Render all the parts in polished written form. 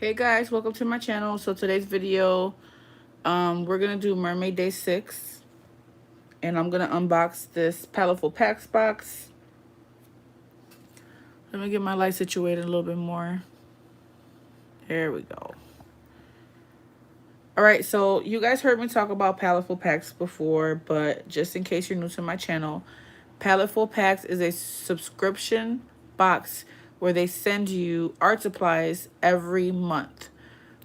Hey guys, welcome to my channel. So today's video, we're gonna do Mermaid Day 6, and I'm gonna unbox this Paletteful Packs box. Let me get my light situated a little bit more. Here we go. All right, so you guys heard me talk about Paletteful Packs before, but just in case you're new to my channel, Paletteful Packs is a subscription box where they send you art supplies every month.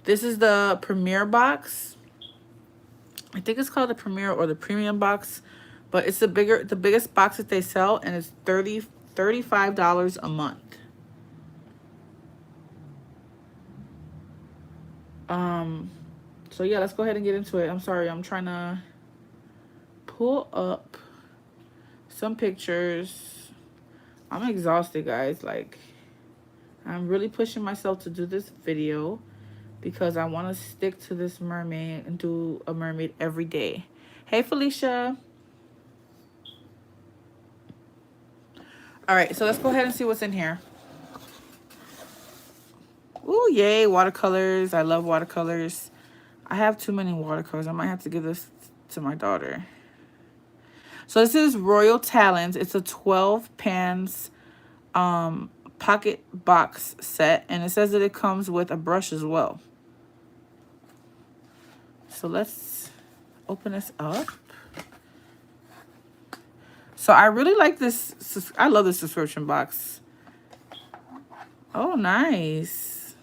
This is the Premier box. I think it's called the Premier or the Premium box, but it's the biggest box that they sell, and it's $35 a month. So yeah, let's go ahead and get into it. I'm sorry, I'm trying to pull up some pictures. I'm exhausted, guys. Like, I'm really pushing myself to do this video because I want to stick to this mermaid and do a mermaid every day. Hey, Felicia. All right, so let's go ahead and see what's in here. Ooh, yay, watercolors. I love watercolors. I have too many watercolors. I might have to give this to my daughter. So this is Royal Talons. It's a 12 pans pocket box set, and it says that it comes with a brush as well. So let's open this up. So I really like this. I love this subscription box. Oh, nice.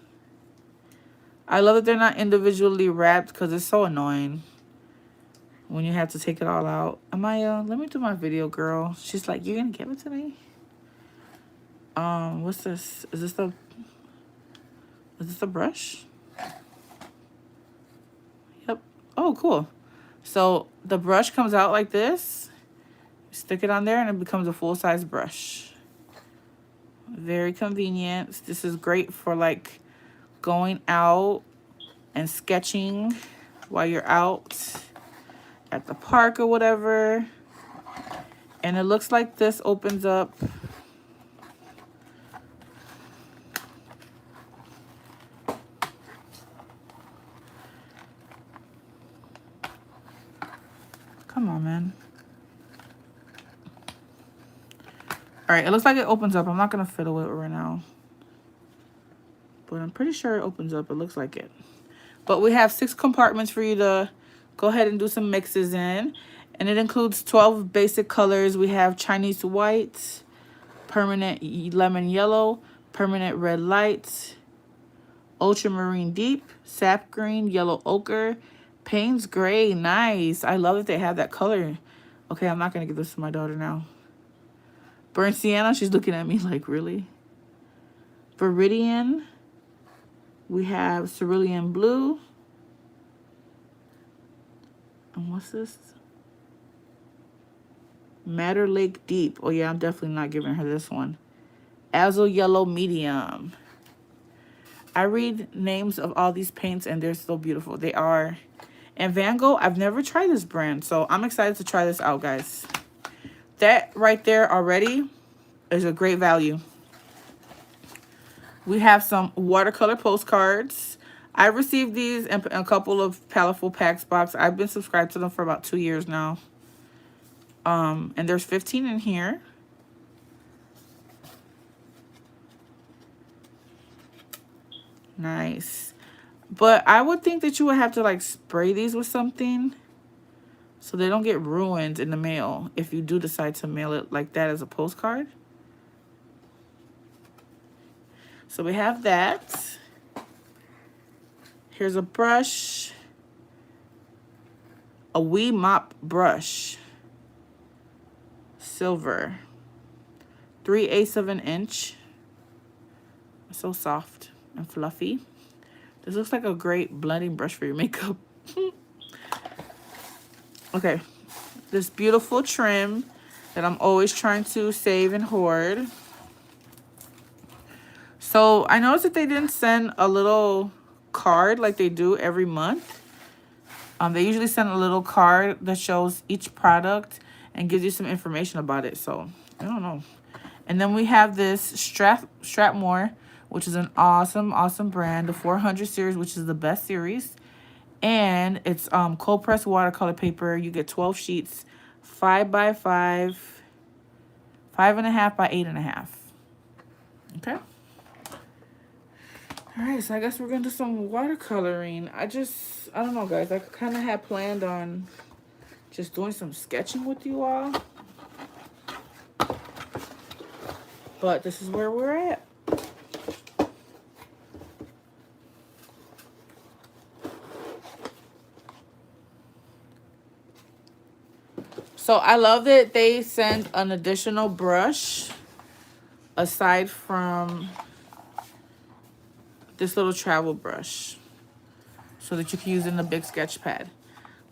I love that they're not individually wrapped because it's so annoying when you have to take it all out. Amaya, let me do my video, girl. She's like, you're gonna give it to me? What's this? Is this the brush? Yep. Oh, cool. So the brush comes out like this. You stick it on there and it becomes a full-size brush. Very convenient. This is great for like going out and sketching while you're out at the park or whatever. And it looks like this opens up. Come on, man. All right, it looks like it opens up. I'm not gonna fiddle with it right now, but I'm pretty sure it opens up. It looks like it. But we have 6 compartments for you to go ahead and do some mixes in. And it includes 12 basic colors. We have Chinese white, permanent lemon yellow, permanent red light, ultramarine deep, sap green, yellow ochre, Payne's gray. Nice. I love that they have that color. Okay, I'm not going to give this to my daughter now. Burnt sienna. She's looking at me like, really? Viridian. We have cerulean blue. And what's this? Madder Lake Deep. Oh, yeah, I'm definitely not giving her this one. Azul Yellow Medium. I read names of all these paints, and they're so beautiful. They are. And Van Gogh, I've never tried this brand, so I'm excited to try this out, guys. That right there already is a great value. We have some watercolor postcards. I received these in a couple of Paletteful Packs box. I've been subscribed to them for about 2 years now. And there's 15 in here. Nice. But I would think that you would have to like spray these with something so they don't get ruined in the mail if you do decide to mail it like that as a postcard. So we have that. Here's a brush. A wee mop brush. Silver. 3/8 of an inch. So soft and fluffy. This looks like a great blending brush for your makeup. Okay. This beautiful trim that I'm always trying to save and hoard. So I noticed that they didn't send a little card like they do every month. They usually send a little card that shows each product and gives you some information about it. So I don't know. And then we have this strap more which is an awesome, awesome brand. The 400 series, which is the best series. And it's cold pressed watercolor paper. You get 12 sheets, 5 by 5, 5.5 by 8.5. Okay. All right, so I guess we're gonna do some watercoloring. I don't know, guys. I kind of had planned on just doing some sketching with you all, but this is where we're at. So I love that they send an additional brush aside from this little travel brush so that you can use in the big sketch pad.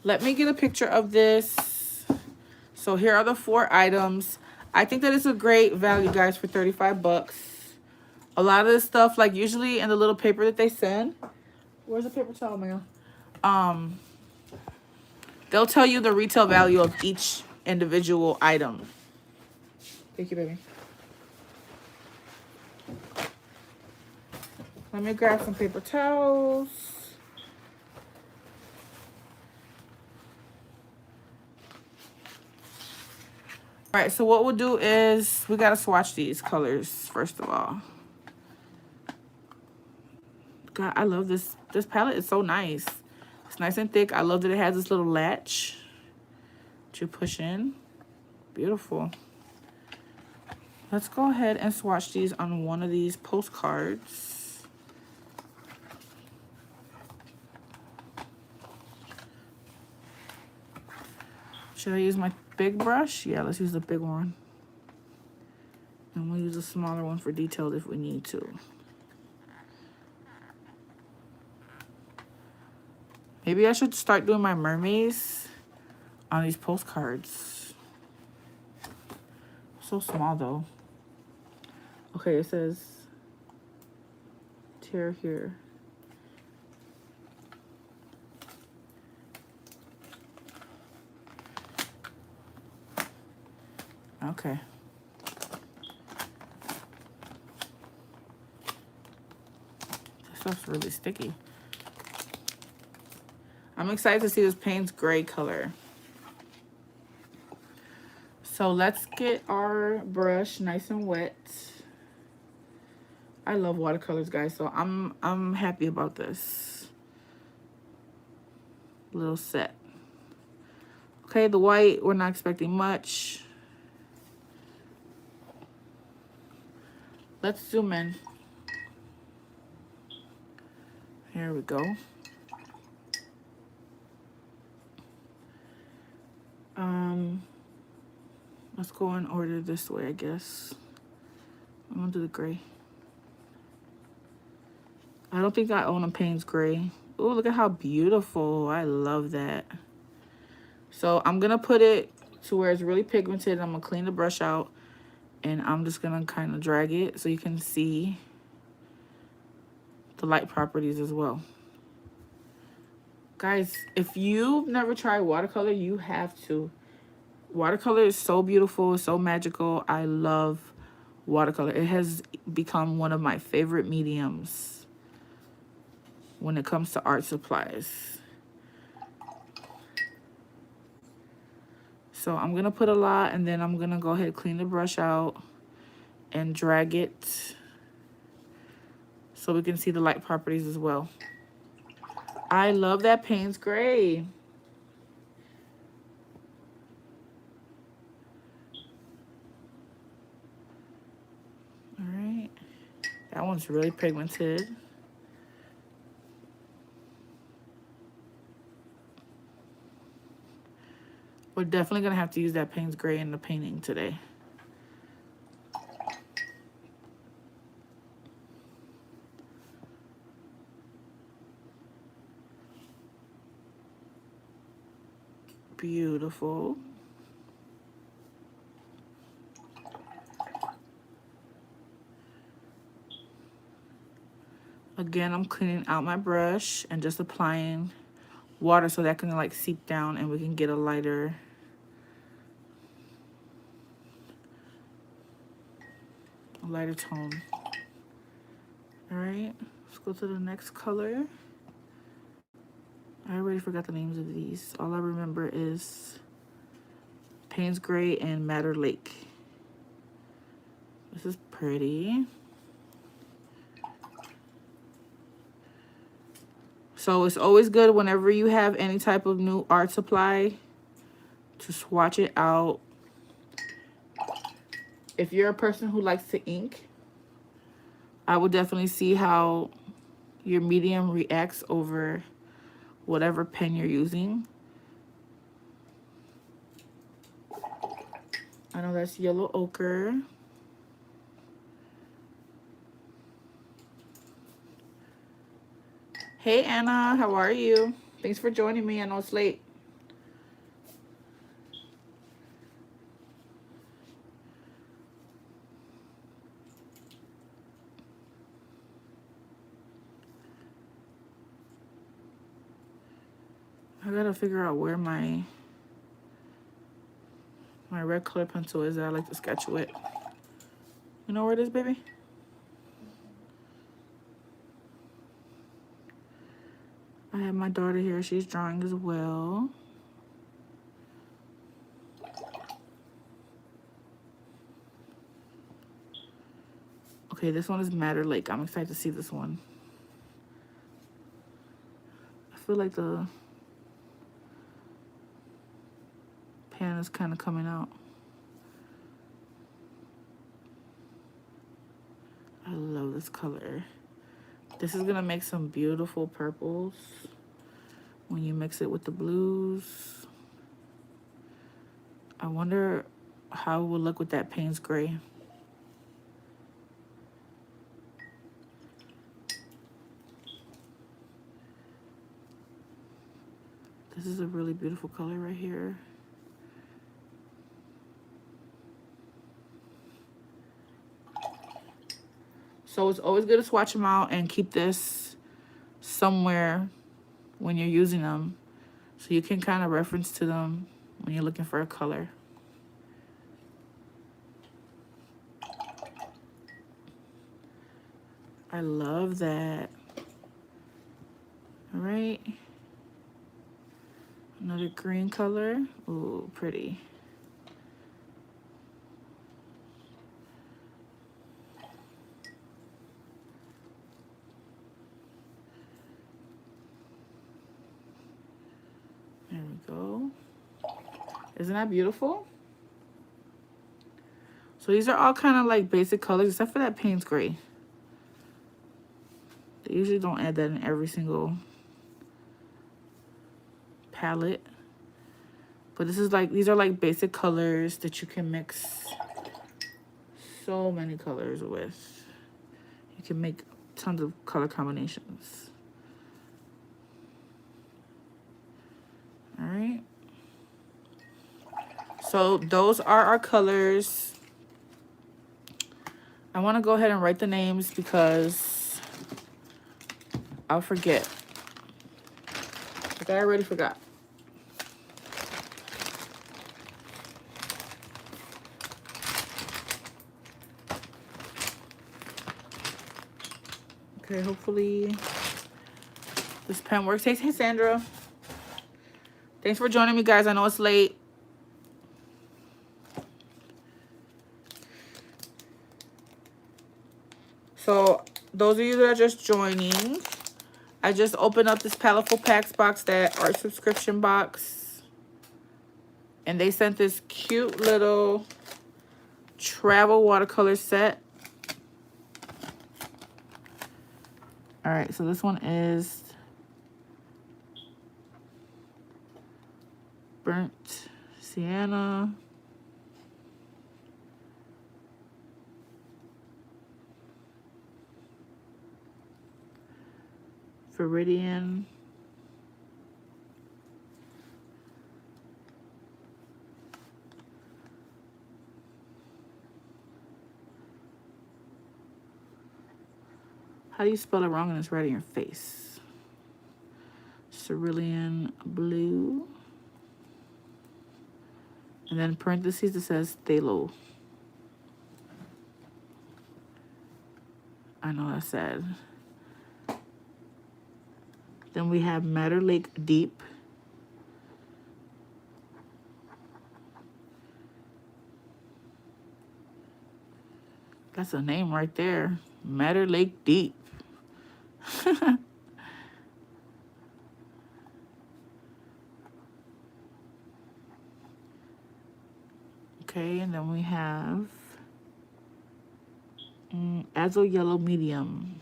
Let me get a picture of this. So here are the 4 items. I think that it's a great value, guys, for 35 bucks. A lot of this stuff, like usually in the little paper that they send. Where's the paper towel, man? They'll tell you the retail value of each individual item. Thank you, baby. Let me grab some paper towels. All right, so what we'll do is we got to swatch these colors first of all. God, I love this. This palette is so nice. It's nice and thick. I love that it has this little latch to push in. Beautiful. Let's go ahead and swatch these on one of these postcards. Should I use my big brush? Yeah, let's use the big one. And we'll use a smaller one for detail if we need to. Maybe I should start doing my mermaids on these postcards. So small though. Okay, it says tear here. Okay. This stuff's really sticky. I'm excited to see this Payne's gray color. So let's get our brush nice and wet. I love watercolors, guys, so I'm happy about this little set. Okay, the white, we're not expecting much. Let's zoom in. Here we go. Let's go in order this way, I guess. I'm gonna do the gray. I don't think I own a Payne's gray. Oh, look at how beautiful. I love that. So I'm gonna put it to where it's really pigmented. I'm gonna clean the brush out and I'm just gonna kind of drag it so you can see the light properties as well. Guys, if you've never tried watercolor, you have to. Watercolor is so beautiful, so magical. I love watercolor. It has become one of my favorite mediums when it comes to art supplies. So I'm gonna put a lot and then I'm gonna go ahead and clean the brush out and drag it so we can see the light properties as well. I love that Payne's gray. All right, that one's really pigmented. We're definitely gonna have to use that Payne's gray in the painting today. Beautiful. Again, I'm cleaning out my brush and just applying water so that can like seep down and we can get a lighter tone. right, let's go to the next color. I already forgot the names of these. All I remember is Payne's Gray and Madder Lake. This is pretty. So it's always good whenever you have any type of new art supply to swatch it out. If you're a person who likes to ink, I would definitely see how your medium reacts over whatever pen you're using. I know that's yellow ochre. Hey Anna, how are you? Thanks for joining me. I know it's late. I gotta figure out where my red color pencil is that I like to sketch with. You know where it is, baby? I have my daughter here. She's drawing as well. Okay, this one is Madder Lake. I'm excited to see this one. I feel like the pan is kind of coming out. I love this color. This is gonna make some beautiful purples when you mix it with the blues. I wonder how it will look with that Payne's Gray. This is a really beautiful color right here. So it's always good to swatch them out and keep this somewhere when you're using them, so you can kind of reference to them when you're looking for a color. I love that. All right. Another green color. Ooh, pretty. There we go. Isn't that beautiful? So these are all kind of like basic colors, except for that Payne's Gray. They usually don't add that in every single palette. But this is like, these are like basic colors that you can mix so many colors with. You can make tons of color combinations. All right. So those are our colors. I want to go ahead and write the names because I'll forget. Like I already forgot. Okay, hopefully this pen works. Hey, Sandra. Thanks for joining me, guys. I know it's late. So those of you that are just joining, I just opened up this Paletteful Packs box, that art subscription box. And they sent this cute little travel watercolor set. All right, so this one is Burnt Sienna. Viridian. How do you spell it wrong and it's right in your face? Cerulean Blue. And then parentheses, it says Thalo. I know that's sad. Then we have Madder Lake Deep. That's a name right there. Madder Lake Deep. Okay, and then we have Azul Yellow Medium.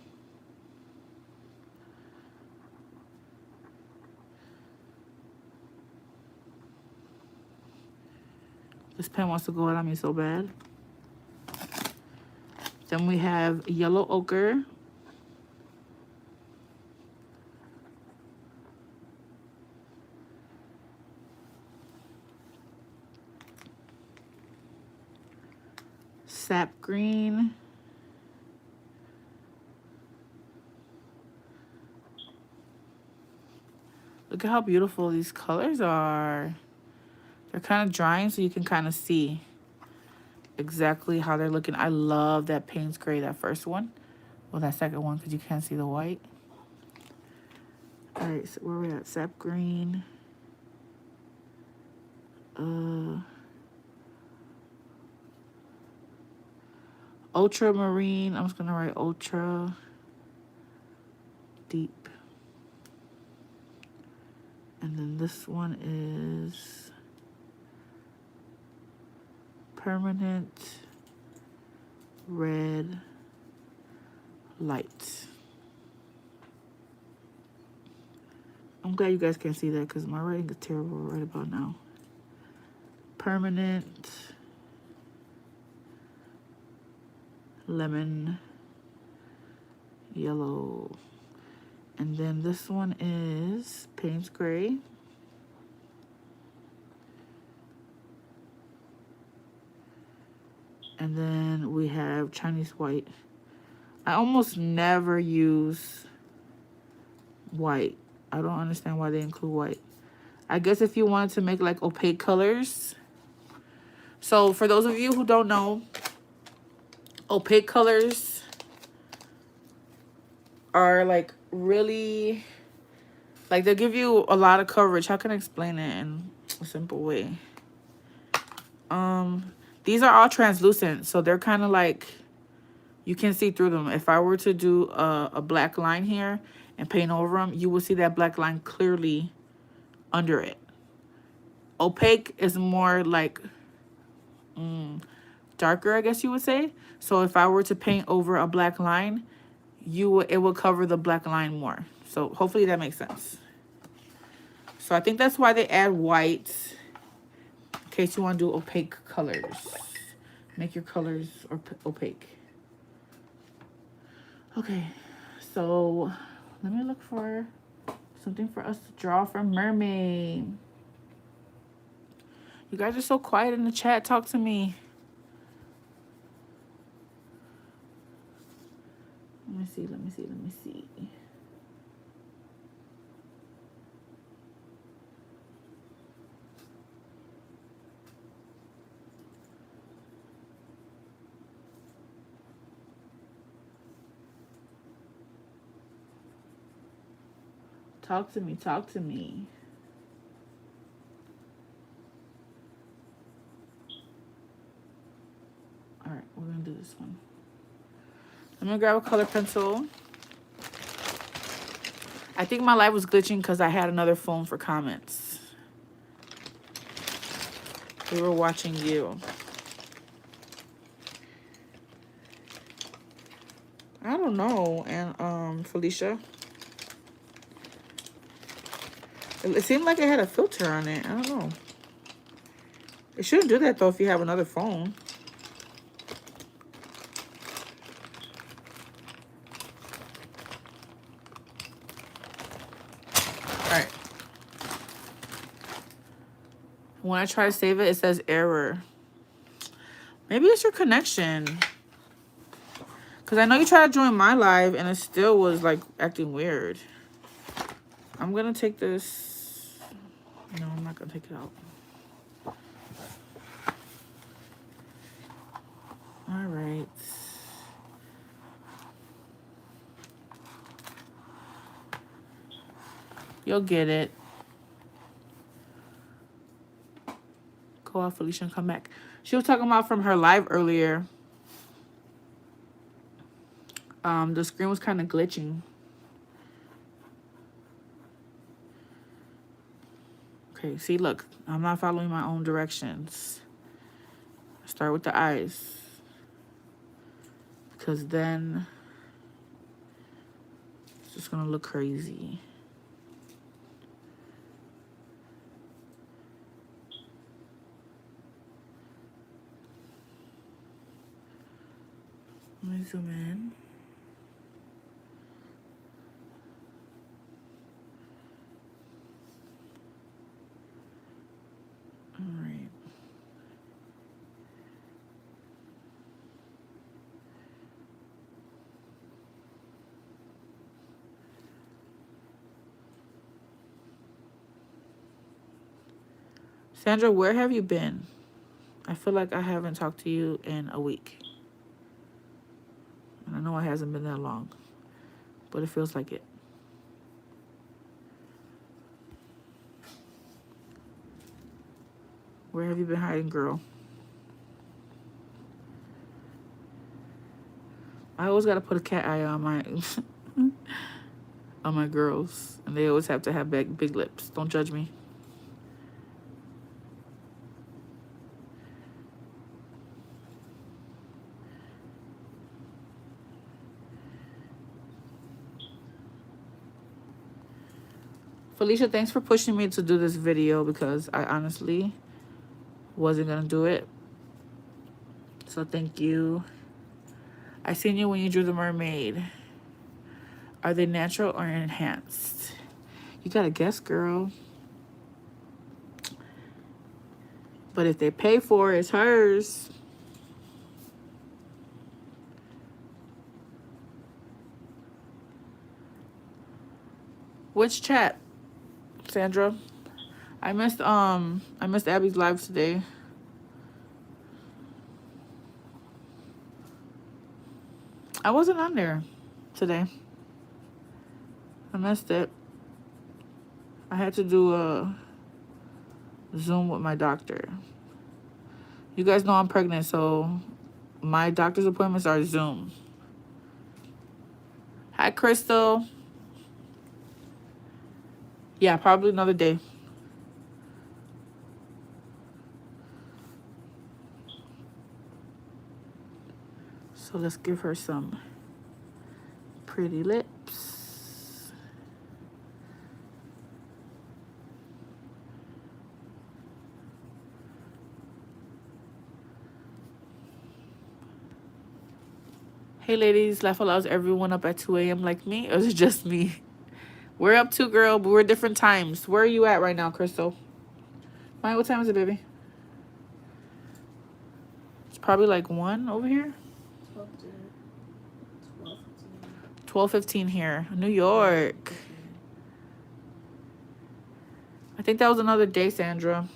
This pen wants to go out on me so bad. Then we have Yellow Ochre. Sap Green. Look at how beautiful these colors are. They're kind of drying, so you can kind of see exactly how they're looking. I love that Payne's Gray, that first one. Well, that second one, because you can't see the white. All right, so where are we at? Sap Green. Ultramarine. I'm just going to write Ultra Deep. And then this one is Permanent Red Light. I'm glad you guys can see that because my writing is terrible right about now. Permanent Lemon Yellow. And then this one is Payne's Gray. And then we have Chinese White. I almost never use white. I don't understand why they include white. I guess if you wanted to make like opaque colors. So for those of you who don't know, opaque colors are like really, like they'll give you a lot of coverage. How can I explain it in a simple way? These are all translucent, so they're kind of like, you can see through them. If I were to do a black line here and paint over them, you will see that black line clearly under it. Opaque is more like darker, I guess you would say. So if I were to paint over a black line, it will cover the black line more. So hopefully that makes sense. So I think that's why they add white, in case you want to do opaque colors. Make your colors opaque. Okay, so let me look for something for us to draw from Mermaid. You guys are so quiet in the chat. Talk to me. Let me see. Talk to me. All right, we're gonna do this one. I'm gonna grab a color pencil. I think my live was glitching because I had another phone for comments. We were watching you. I don't know, and Felicia. It seemed like it had a filter on it. I don't know. It shouldn't do that though if you have another phone. Alright. When I try to save it, it says error. Maybe it's your connection. Because I know you tried to join my live and it still was like acting weird. I'm going to take this. No, I'm not going to take it out. All right. You'll get it. Go out, Felicia, and come back. She was talking about from her live earlier. The screen was kind of glitching. Okay, see, look. I'm not following my own directions. Start with the eyes. Because then it's just going to look crazy. Let me zoom in. All right. Sandra, where have you been? I feel like I haven't talked to you in a week. And I know it hasn't been that long, but it feels like it. Where have you been hiding, girl? I always gotta put a cat eye on my on my girls, and they always have to have big lips. Don't judge me. Felicia, thanks for pushing me to do this video because I honestly wasn't gonna do it. So thank you. I seen you when you drew the mermaid. Are they natural or enhanced? You gotta guess, girl. But if they pay for it, it's hers. Which chat, Sandra? I missed Abby's live today. I wasn't on there today. I missed it. I had to do a Zoom with my doctor. You guys know I'm pregnant, so my doctor's appointments are Zoom. Hi, Crystal. Yeah, probably another day. So let's give her some pretty lips. Hey, ladies, life allows everyone up at 2 a.m. like me, or is it just me? We're up too, girl, but we're different times. Where are you at right now, Crystal? Maya, what time is it, baby? It's probably like 1 over here. 12:15 here. New York. I think that was another day, Sandra.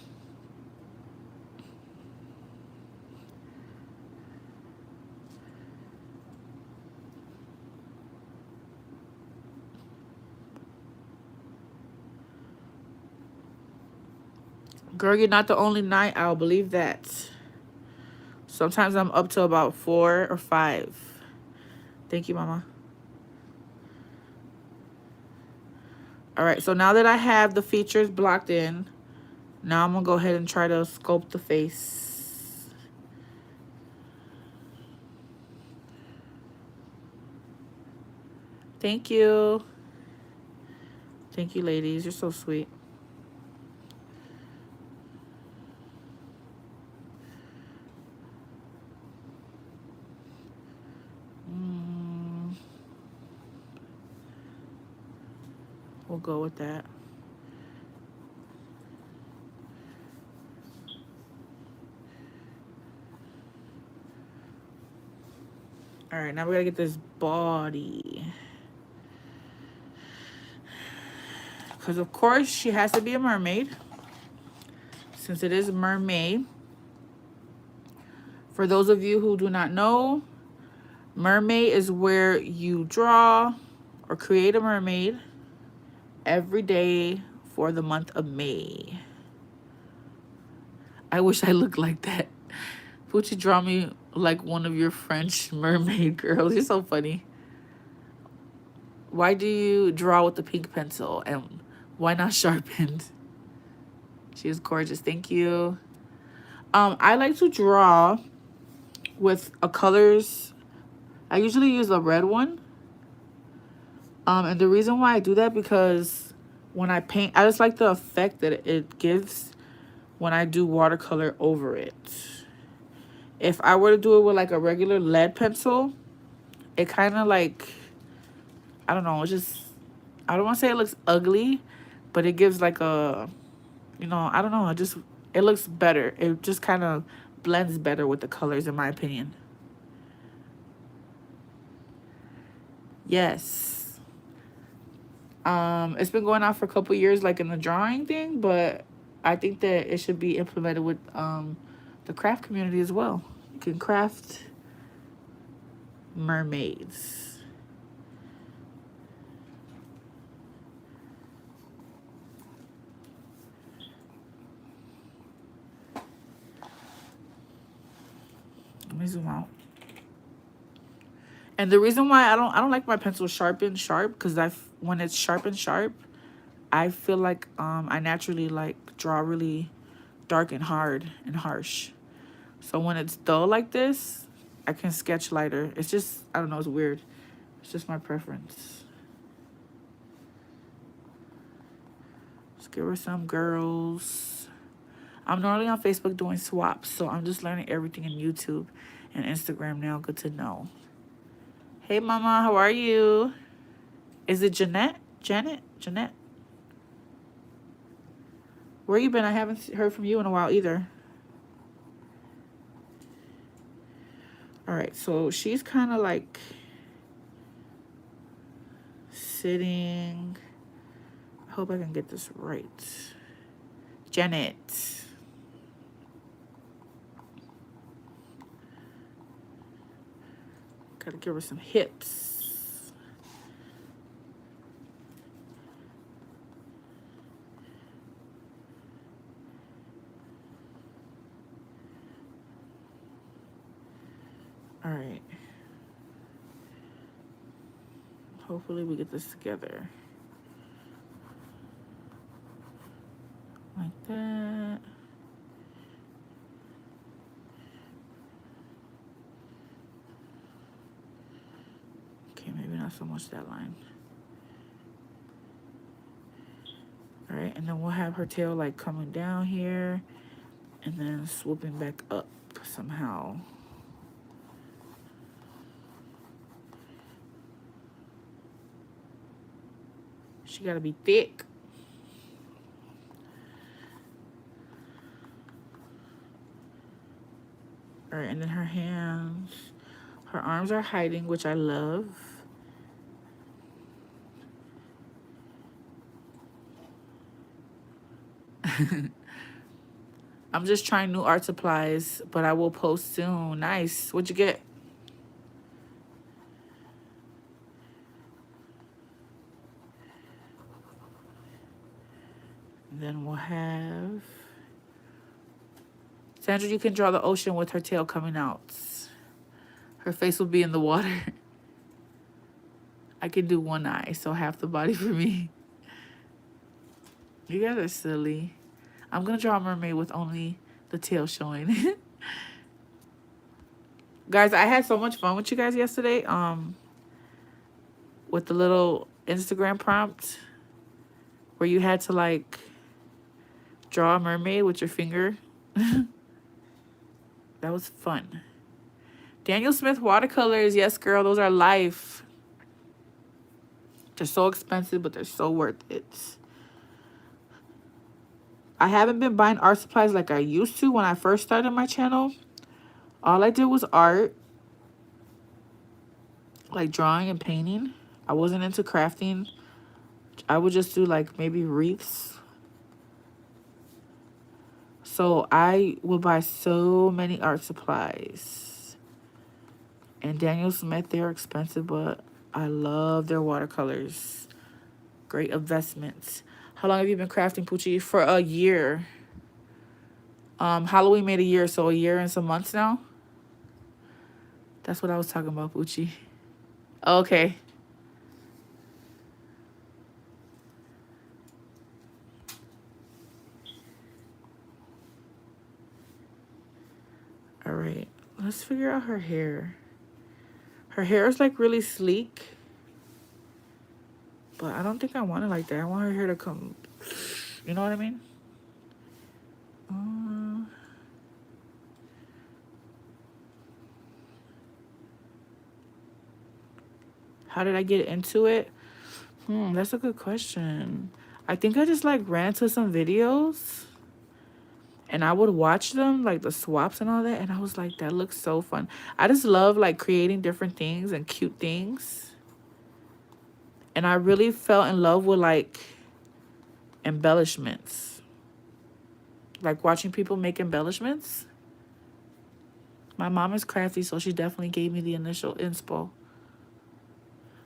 Girl, you're not the only night owl. Believe that. Sometimes I'm up to about 4 or 5. Thank you, Mama. All right, so now that I have the features blocked in, now I'm going to go ahead and try to sculpt the face. Thank you. Thank you, ladies. You're so sweet. We'll go with that. All right, now we gotta get this body. Because, of course, she has to be a mermaid. Since it is a mermaid. For those of you who do not know, mermaid is where you draw or create a mermaid every day for the month of May. I wish I looked like that. Would you draw me like one of your French mermaid girls? You're so funny. Why do you draw with the pink pencil? And why not sharpened? She is gorgeous. Thank you. I like to draw with a colors. I usually use a red one. And the reason why I do that because when I paint, I just like the effect that it gives when I do watercolor over it. If I were to do it with like a regular lead pencil, it kind of like, I don't know, it's just, I don't want to say it looks ugly, but it gives like a, you know, I don't know, it looks better. It just kind of blends better with the colors in my opinion. Yes. It's been going on for a couple years, like in the drawing thing, but I think that it should be implemented with the craft community as well. You can craft mermaids. Let me zoom out. And the reason why I don't like my pencil sharp, because when it's sharp, I feel like I naturally like draw really dark and hard and harsh. So when it's dull like this, I can sketch lighter. It's just, I don't know, it's weird. It's just my preference. Let's give her some girls. I'm normally on Facebook doing swaps, so I'm just learning everything in YouTube and Instagram now. Good to know. Hey, Mama, how are you? Is it Jeanette? Jeanette? Where you been? I haven't heard from you in a while either. All right, so she's kind of like sitting. I hope I can get this right. Janet. Gotta give her some hips. All right. Hopefully we get this together. Like that. Okay, maybe not so much that line. All right, and then we'll have her tail like coming down here and then swooping back up somehow. She gotta be thick. All right, and then her hands, her arms are hiding, which I love. I'm just trying new art supplies, but I will post soon. Nice. What'd you get? Then we'll have Sandra, you can draw the ocean with her tail coming out. Her face will be in the water. I can do one eye, so half the body for me. You guys are silly. I'm going to draw a mermaid with only the tail showing. Guys, I had so much fun with you guys yesterday. With the little Instagram prompt where you had to like draw a mermaid with your finger. That was fun. Daniel Smith watercolors. Yes, girl. Those are life. They're so expensive, but they're so worth it. I haven't been buying art supplies like I used to when I first started my channel. All I did was art. Like drawing and painting. I wasn't into crafting. I would just do like maybe wreaths. So I would buy so many art supplies. And Daniel Smith, they're expensive, but I love their watercolors. Great investments. How long have you been crafting, Poochie? For a year. Halloween made a year, so a year and some months now. That's what I was talking about, Poochie. Okay. All right. Let's figure out her hair. Her hair is like really sleek. But I don't think I want it like that. I want her hair to come, you know what I mean? How did I get into it? That's a good question. I think I just like ran to some videos and I would watch them, like the swaps and all that, and I was like, that looks so fun. I just love like creating different things and cute things. And I really fell in love with like embellishments. Like watching people make embellishments. My mom is crafty, so she definitely gave me the initial inspo.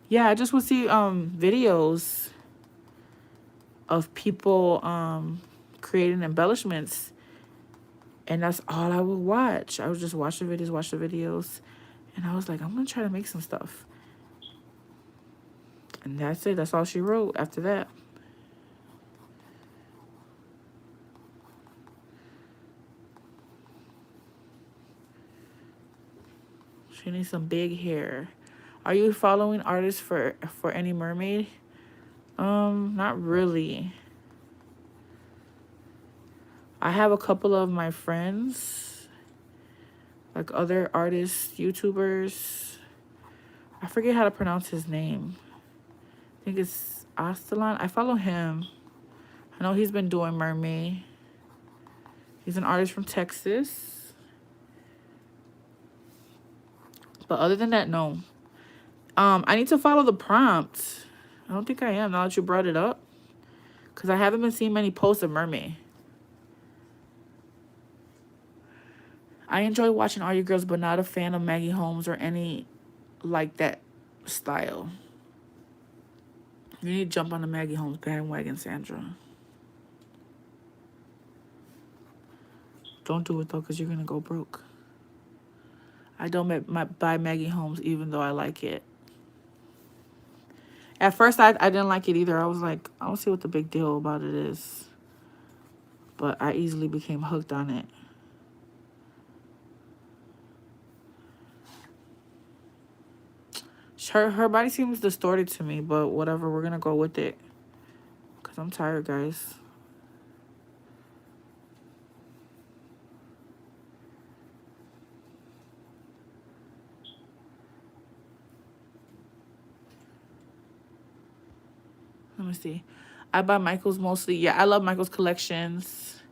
Yeah, I just would see videos of people creating embellishments, and that's all I would watch. I would just watch the videos, and I was like, I'm gonna try to make some stuff. And that's it. That's all she wrote after that. She needs some big hair. Are you following artists for any mermaid? Not really. I have a couple of my friends, like other artists, YouTubers. I forget how to pronounce his name. I think it's Astalon. I follow him. I know he's been doing MERMAY. He's an artist from Texas. But other than that, no. I need to follow the prompt. I don't think I am, now that you brought it up. Because I haven't been seeing many posts of MERMAY. I enjoy watching all you girls, but not a fan of Maggie Holmes or any like that style. You need to jump on the Maggie Holmes bandwagon, Sandra. Don't do it, though, because you're going to go broke. I don't buy Maggie Holmes, even though I like it. At first, I didn't like it either. I was like, I don't see what the big deal about it is. But I easily became hooked on it. Her body seems distorted to me, but whatever. We're going to go with it. Because I'm tired, guys. Let me see. I buy Michael's mostly. Yeah, I love Michael's collections.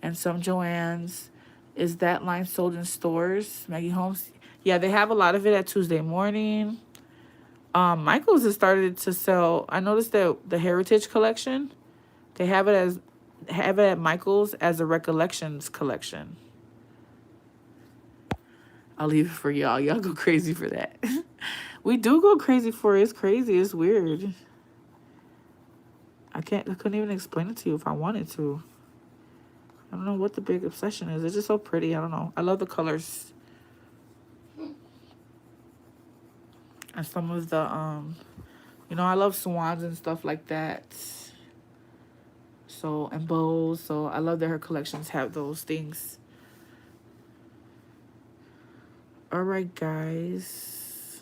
And some Joann's. Is that line sold in stores? Maggie Holmes? Yeah, they have a lot of it at Tuesday Morning. Michael's has started to sell. I noticed that the Heritage collection, they have it at Michael's as a Recollections collection. I'll leave it for y'all. Y'all go crazy for that. We do go crazy for it. It's crazy. It's weird. I couldn't even explain it to you if I wanted to. I don't know what the big obsession is. It's just so pretty. I don't know. I love the colors. And some of the, I love swans and stuff like that. So, and bows. So, I love that her collections have those things. All right, guys.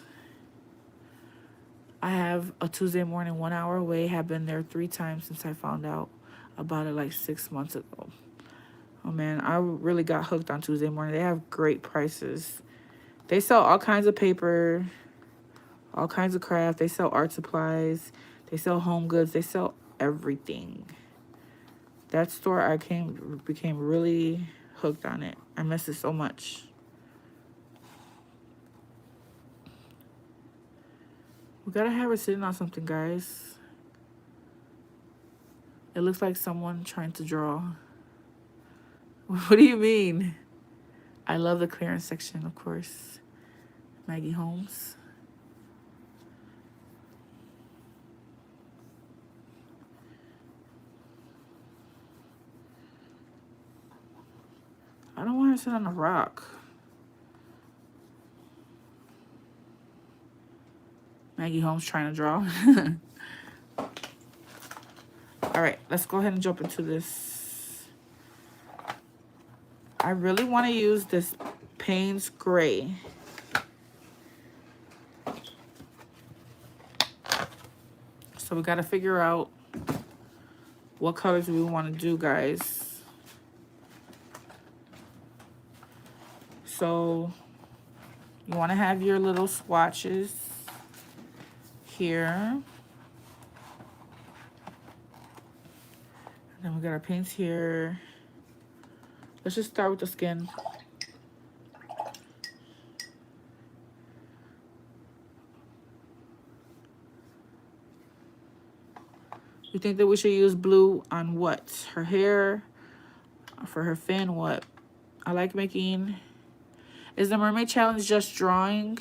I have a Tuesday Morning 1 hour away. Have been there 3 times since I found out about it like 6 months ago. Oh, man, I really got hooked on Tuesday Morning. They have great prices. They sell all kinds of paper, all kinds of craft. They sell art supplies. They sell home goods. They sell everything. That store, I became really hooked on it. I miss it so much. We gotta have her sitting on something, guys. It looks like someone trying to draw. What do you mean? I love the clearance section, of course. Maggie Holmes. I don't want her to sit on a rock. Maggie Holmes trying to draw. All right, let's go ahead and jump into this. I really want to use this Payne's Gray. So we got to figure out what colors we want to do, guys. So you want to have your little swatches here. And then we got our paints here. Let's just start with the skin. You think that we should use blue on what? Her hair? For her fin, what? I like making... Is the Mermaid Challenge just drawing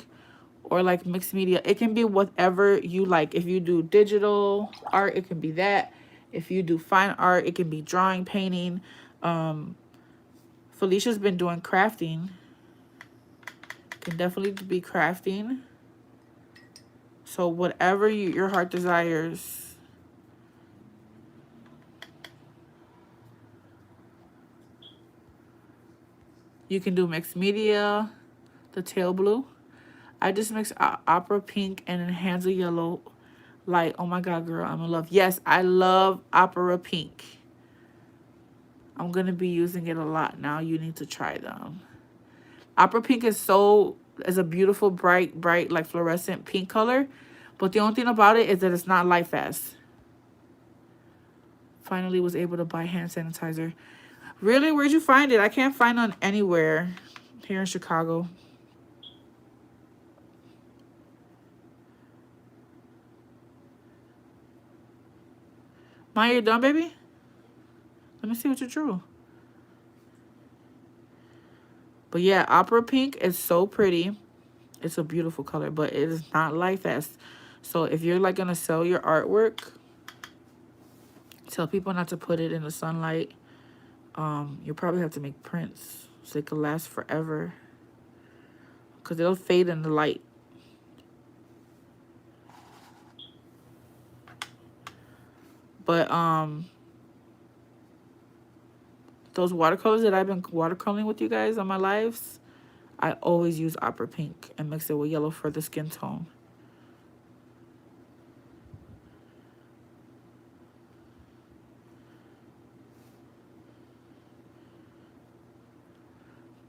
or like mixed media? It can be whatever you like. If you do digital art, it can be that. If you do fine art, it can be drawing, painting. Felicia's been doing crafting. Can definitely be crafting. So whatever your heart desires. You can do mixed media, the tail blue. I just mixed opera pink and Hansel yellow light. Oh my God, girl, I'm in love. Yes, I love opera pink. I'm going to be using it a lot now. You need to try them. Opera pink is a beautiful, bright, like fluorescent pink color. But the only thing about it is that it's not light fast. Finally was able to buy hand sanitizer. Really? Where'd you find it? I can't find it anywhere here in Chicago. Maya, you done, baby? Let me see what you drew. But yeah, opera pink is so pretty. It's a beautiful color, but it is not light fast. So if you're like gonna sell your artwork, tell people not to put it in the sunlight. You'll probably have to make prints so it could last forever. Because it'll fade in the light. But those watercolors that I've been watercoloring with you guys on my lives, I always use opera pink and mix it with yellow for the skin tone.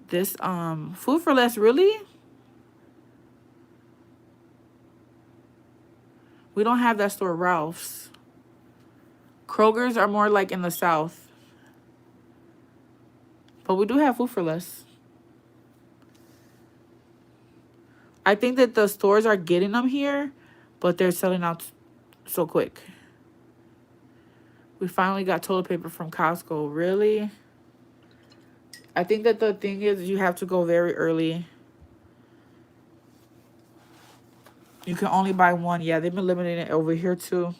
This Food for Less, really? We don't have that store, Ralph's. Kroger's are more like in the South. But we do have Food for Less. I think that the stores are getting them here, but they're selling out so quick. We finally got toilet paper from Costco. Really? I think that the thing is you have to go very early. You can only buy one. Yeah, they've been limiting it over here too.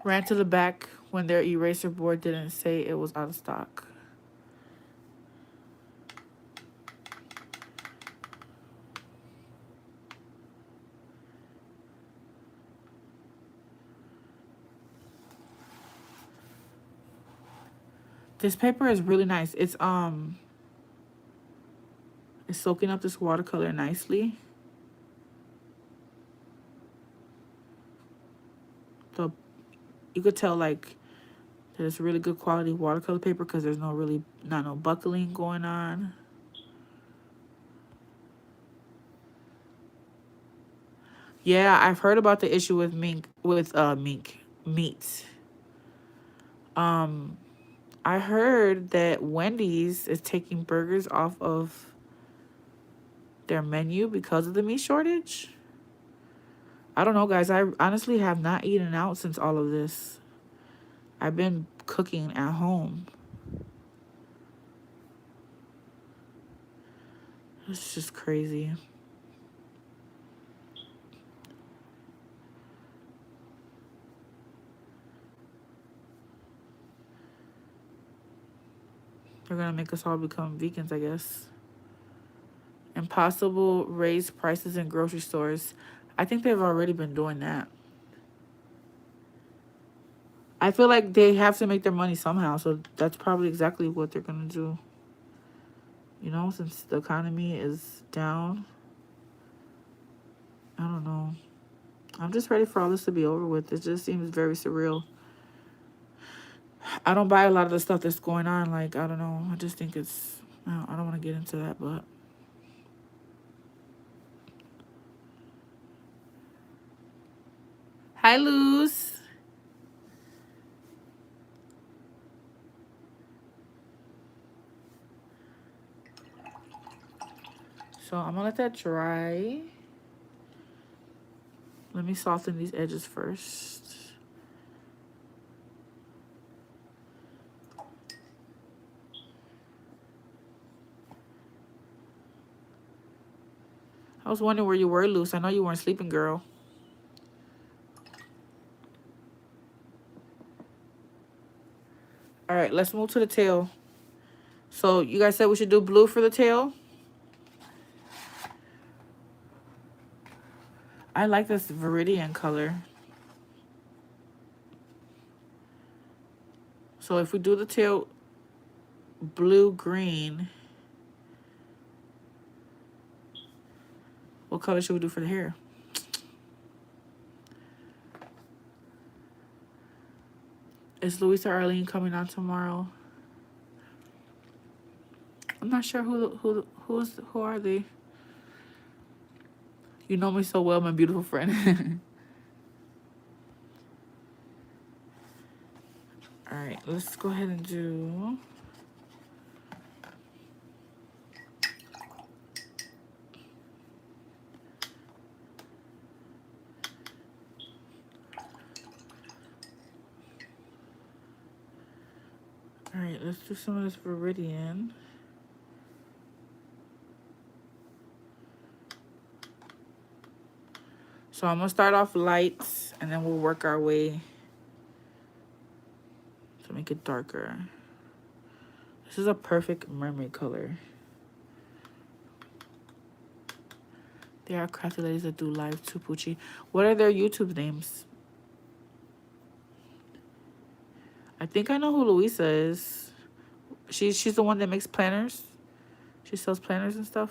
Ran to the back when their eraser board didn't say it was out of stock. This paper is really nice. It's soaking up this watercolor nicely. You could tell like that it's really good quality watercolor paper because there's no buckling going on. Yeah, I've heard about the issue with meat. I heard that Wendy's is taking burgers off of their menu because of the meat shortage. I don't know, guys. I honestly have not eaten out since all of this. I've been cooking at home. It's just crazy. They're gonna make us all become vegans, I guess. Impossible raise prices in grocery stores. I think they've already been doing that. I feel like they have to make their money somehow, so that's probably exactly what they're gonna do. You know, since the economy is down. I don't know. I'm just ready for all this to be over with. It just seems very surreal. I don't buy a lot of the stuff that's going on. Like, I don't know. I just think it's... I don't want to get into that, but... Hi, Luz. So, I'm going to let that dry. Let me soften these edges first. I was wondering where you were, Luz. I know you weren't sleeping, girl. All right, let's move to the tail. So, you guys said we should do blue for the tail? I like this Viridian color. So, if we do the tail blue-green, what color should we do for the hair? Is Louisa Arlene coming on tomorrow? I'm not sure who are they. You know me so well, my beautiful friend. All right, let's go ahead and do... All right, let's do some of this Viridian. So I'm gonna start off light, and then we'll work our way to make it darker. This is a perfect mermaid color. There are crafty ladies that do live too, Poochie. What are their YouTube names? I think I know who Louisa is. She's the one that makes planners. She sells planners and stuff.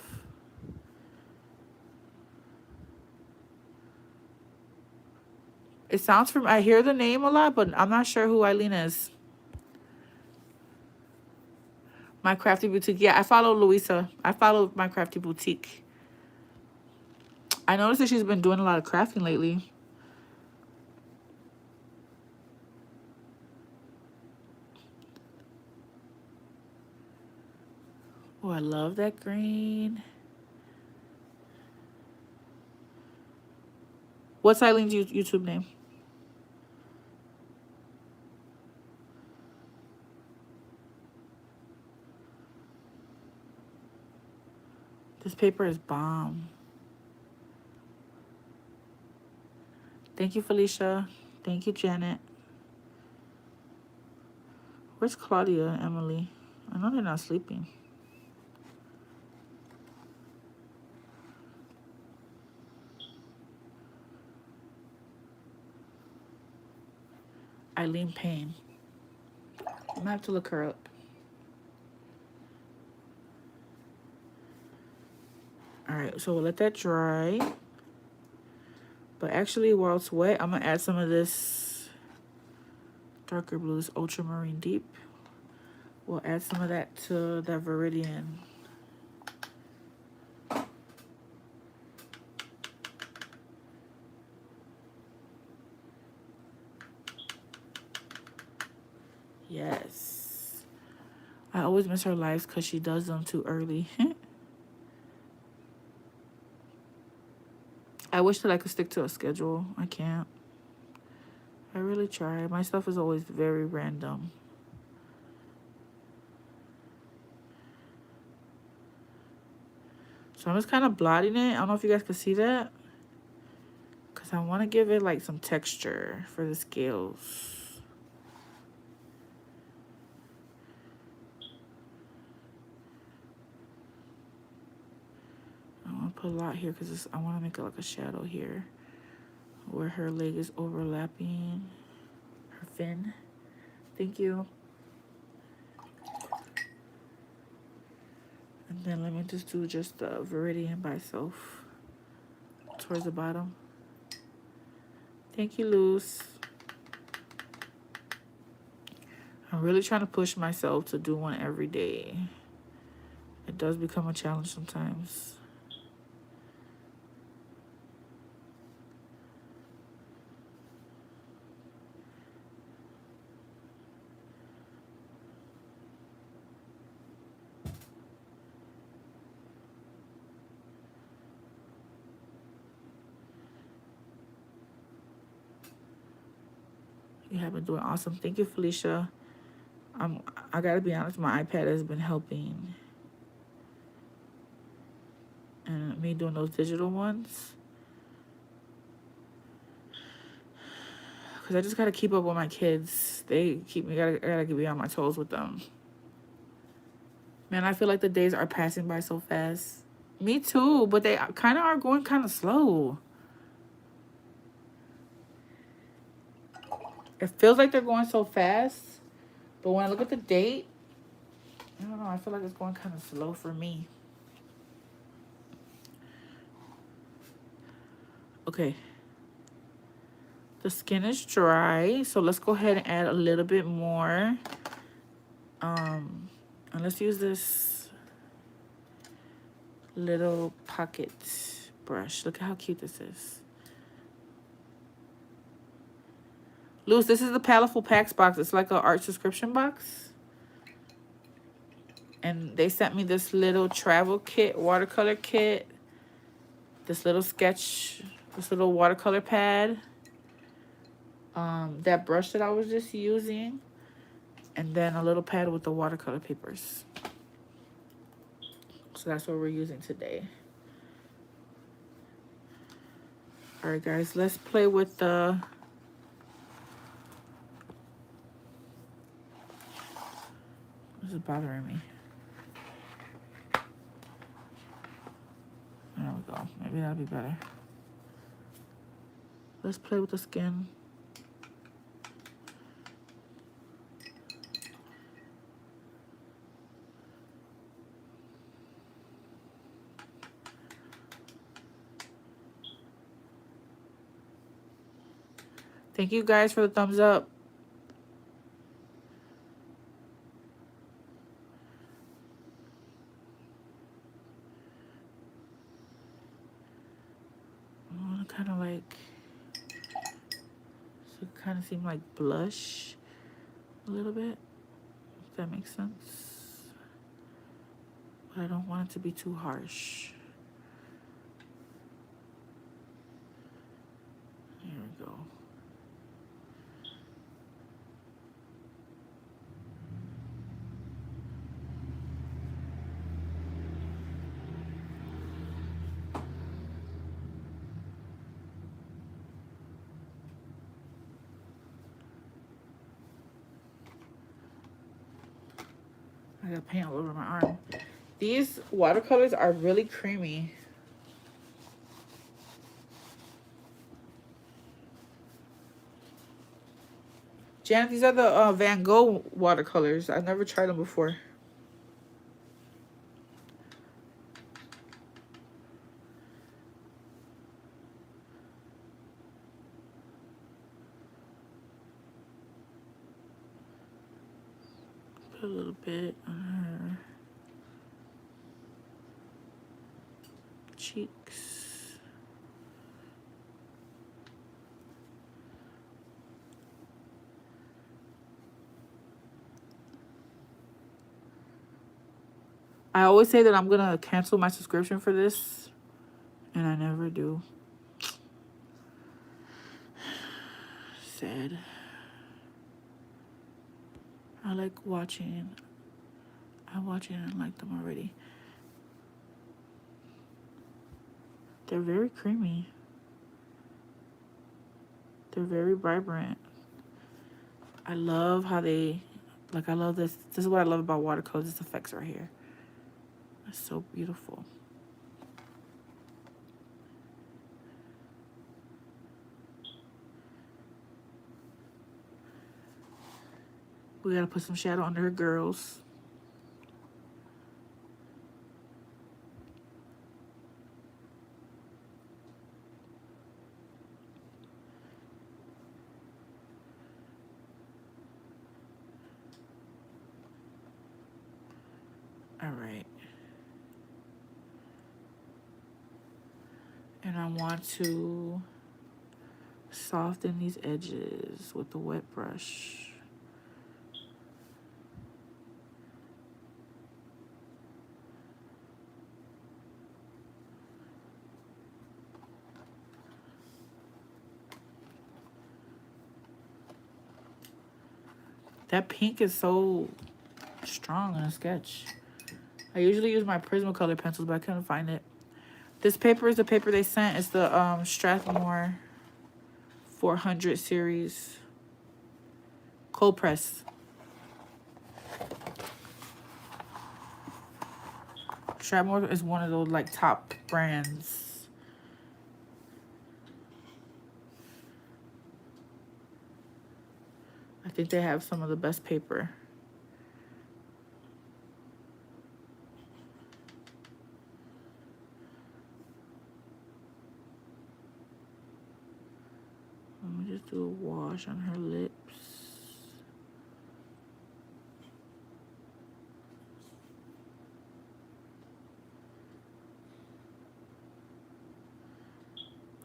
It sounds from... I hear the name a lot, but I'm not sure who Eileen is. My Crafty Boutique. Yeah, I follow Louisa. I follow My Crafty Boutique. I noticed that she's been doing a lot of crafting lately. Oh, I love that green. What's Eileen's YouTube name? This paper is bomb. Thank you, Felicia. Thank you, Janet. Where's Claudia and Emily? I know they're not sleeping. Eileen Payne. I'm gonna have to look her up. Alright, so we'll let that dry. But actually, while it's wet, I'm gonna add some of this darker blue, this ultramarine deep. We'll add some of that to that Viridian. Yes. I always miss her lives because she does them too early. I wish that I could stick to a schedule. I can't. I really try. My stuff is always very random. So I'm just kind of blotting it. I don't know if you guys can see that. Because I want to give it like some texture for the scales. put a lot here because I want to make it like a shadow here where her leg is overlapping her fin. Thank you. And then let me just do just the Viridian by itself towards the bottom. Thank you, Luz. I'm really trying to push myself to do one every day. It does become a challenge sometimes. You have been doing awesome. Thank you, Felicia. I gotta be honest, my iPad has been helping. And me doing those digital ones. Because I just gotta keep up with my kids. They keep me, I gotta be on my toes with them. Man, I feel like the days are passing by so fast. Me too, but they kind of are going kind of slow. It feels like they're going so fast, but when I look at the date, I don't know, I feel like it's going kind of slow for me. Okay. The skin is dry, so let's go ahead and add a little bit more. And let's use this little pocket brush. Look at how cute this is. Luz, this is the Paletteful Packs box. It's like an art subscription box. And they sent me this little travel kit, watercolor kit. This little sketch, this little watercolor pad. That brush that I was just using. And then a little pad with the watercolor papers. So that's what we're using today. Alright guys, let's play with the... This is bothering me. There we go. Maybe that'll be better. Let's play with the skin. Thank you guys for the thumbs up. I want to kind of like, so it kind of seem like blush a little bit, if that makes sense. But I don't want it to be too harsh. Here we go. I got paint all over my arm. These watercolors are really creamy. Janet, these are the Van Gogh watercolors. I've never tried them before. Put a little bit on her cheeks. I always say that I'm gonna cancel my subscription for this, and I never do. Sad. I like watching. I watch it and like them already. They're very creamy. They're very vibrant. I love how they, like I love this. This is what I love about watercolors, this effects right here. It's so beautiful. We gotta put some shadow under her girls. All right. And I want to soften these edges with the wet brush. That pink is so strong in a sketch. I usually use my Prismacolor pencils, but I couldn't find it. This paper is the paper they sent. It's the Strathmore 400 series. Cold press. Strathmore is one of those like top brands. I think they have some of the best paper. Let me just do a wash on her lips.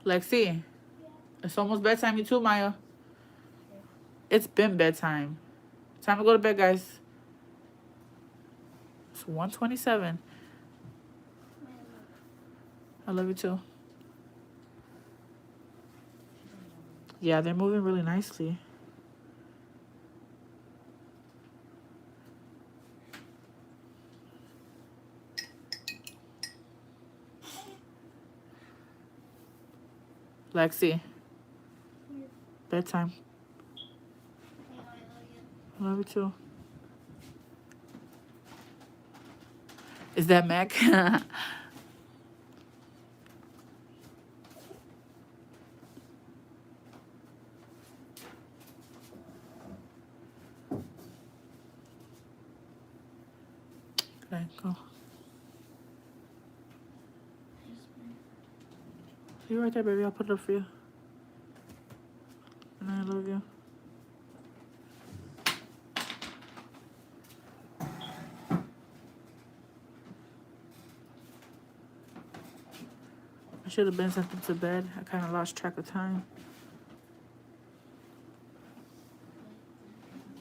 Lexi, it's almost bedtime. You too, Maya. It's been bedtime. Time to go to bed, guys. It's 1:27. I love you too. Yeah, they're moving really nicely. Lexi, bedtime. I love you too. Is that Mac? Okay, go. You right there, baby. I'll put it up for you. And I love you. I should have been sent them to bed. I kind of lost track of time.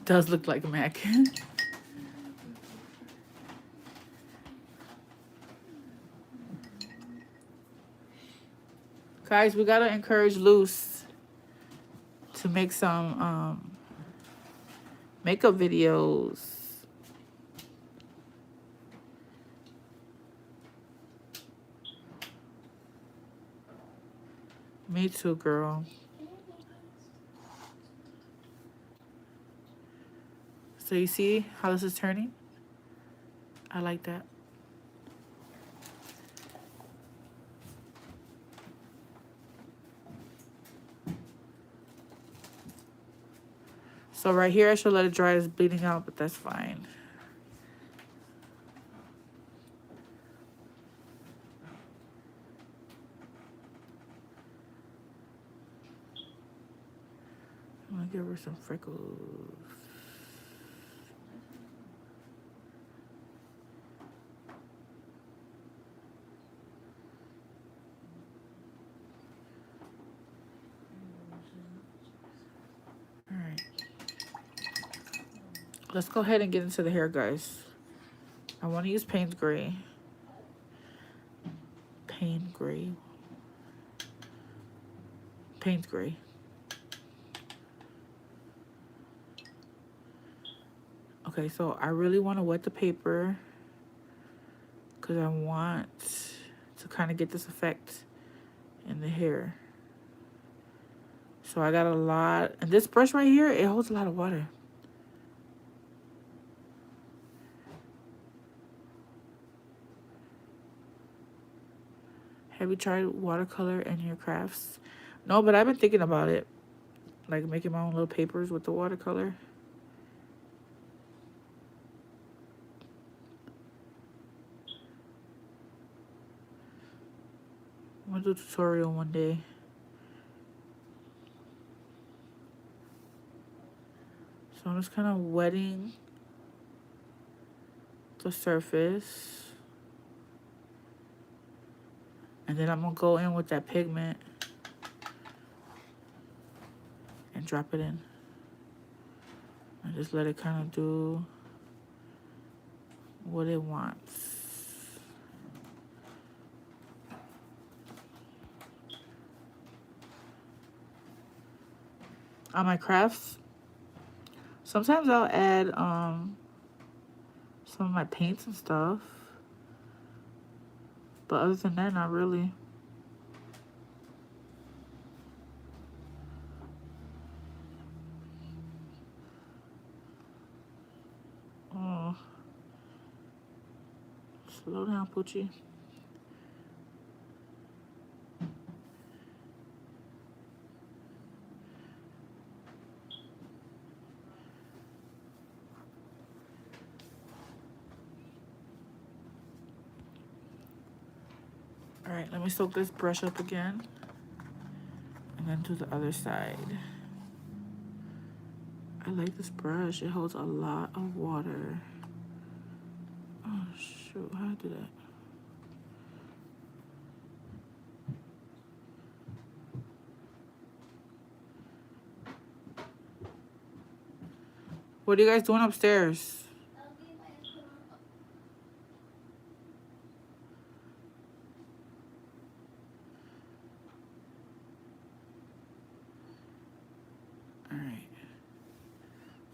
Does look like Mac. Guys, we gotta encourage Luce to make some makeup videos. Me too, girl. So you see how this is turning? I like that. So right here, I should let it dry. It's bleeding out, but that's fine. I'm gonna give her some freckles. All right. Let's go ahead and get into the hair, guys. I want to use Payne's Gray. Payne's Gray. Payne's Gray. Okay, so I really want to wet the paper because I want to kind of get this effect in the hair. So I got a lot, and this brush right here, it holds a lot of water. Have you tried watercolor in your crafts? No, but I've been thinking about it. Like making my own little papers with the watercolor. gonna do a tutorial one day. So I'm just kind of wetting the surface. And then I'm gonna go in with that pigment and drop it in. And just let it kind of do what it wants. On my crafts, sometimes I'll add some of my paints and stuff. But other than that, not really. Oh. Slow down, Poochie. Alright, let me soak this brush up again. And then do the other side. I like this brush. It holds a lot of water. Oh, shoot. How do I do that? What are you guys doing upstairs? Alright.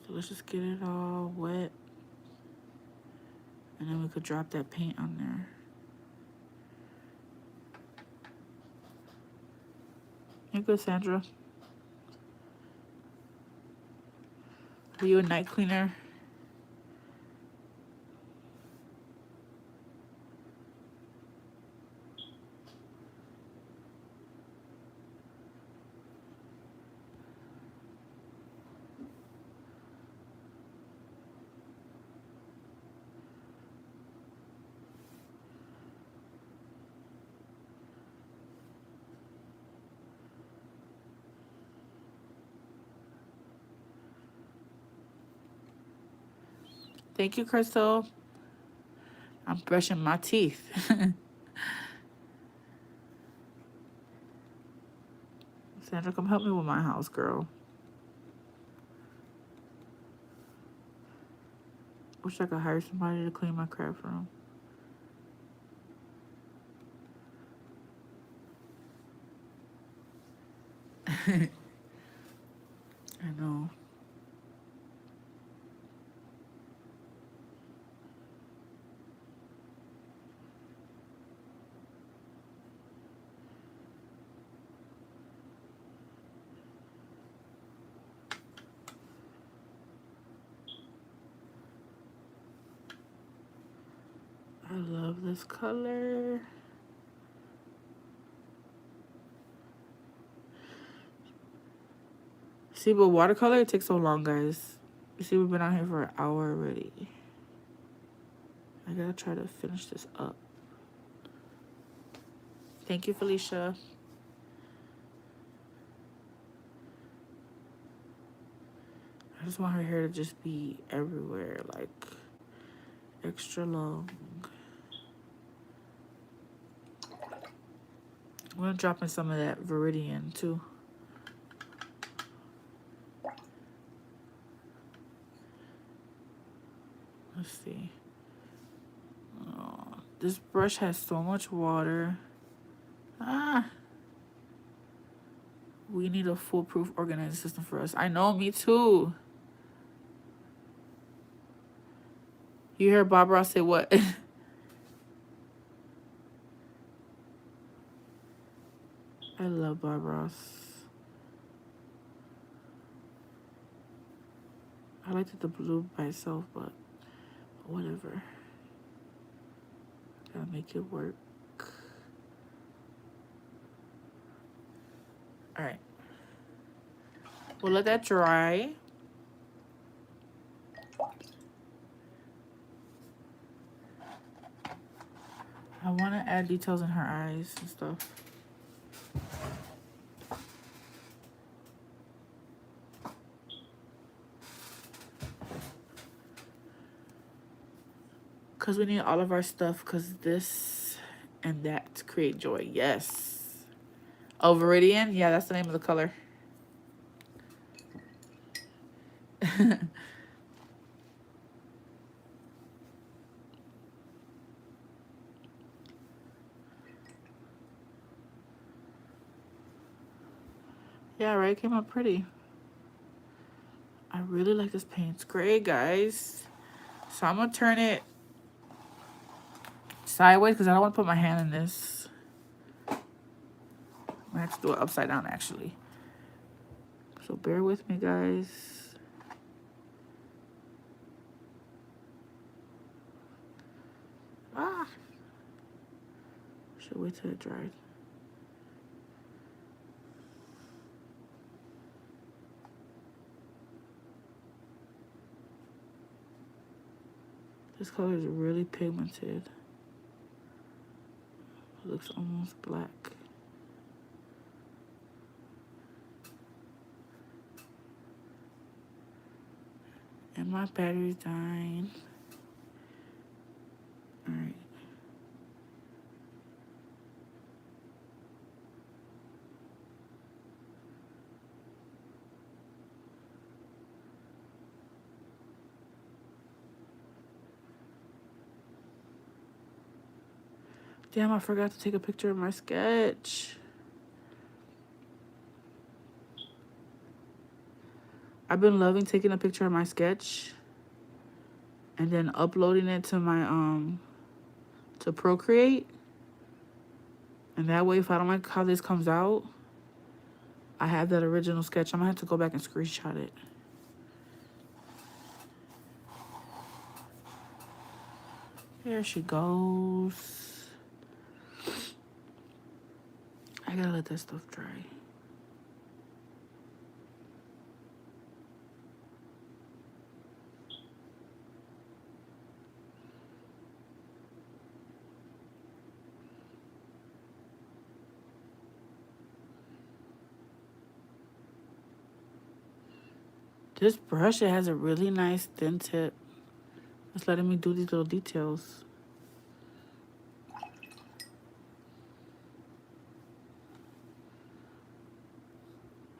So let's just get it all wet. And then we could drop that paint on there. You good, Sandra? Are you a night cleaner? Thank you, Crystal. I'm brushing my teeth. Sandra, come help me with my house, girl. Wish I could hire somebody to clean my craft room. I know. I love this color. See, but watercolor, it takes so long, guys. You see, we've been out here for an hour already. I gotta try to finish this up. Thank you, Felicia. I just want her hair to just be everywhere, like extra long. I'm gonna drop in some of that Viridian too. Let's see. Oh, this brush has so much water. Ah. We need a foolproof organizing system for us. I know, me too. You hear Bob Ross say what? I love Bob Ross. I liked the blue by itself, but whatever. Gotta make it work. Alright. We'll let that dry. I want to add details in her eyes and stuff. Because we need all of our stuff, because this and that create joy. Yes. Oh, Viridian? Yeah, that's the name of the color. Yeah, right? Came out pretty. I really like this paint. It's gray, guys. So I'm going to turn it sideways because I don't want to put my hand in this. I have to do it upside down, actually. So bear with me, guys. Ah! Should wait till it dries. This color is really pigmented. It looks almost black. And my battery's dying. Alright. Damn, I forgot to take a picture of my sketch. I've been loving taking a picture of my sketch and then uploading it to my to Procreate. And that way, if I don't like how this comes out, I have that original sketch. I'm gonna have to go back and screenshot it. There she goes. I gotta let that stuff dry. This brush, it has a really nice thin tip. It's letting me do these little details.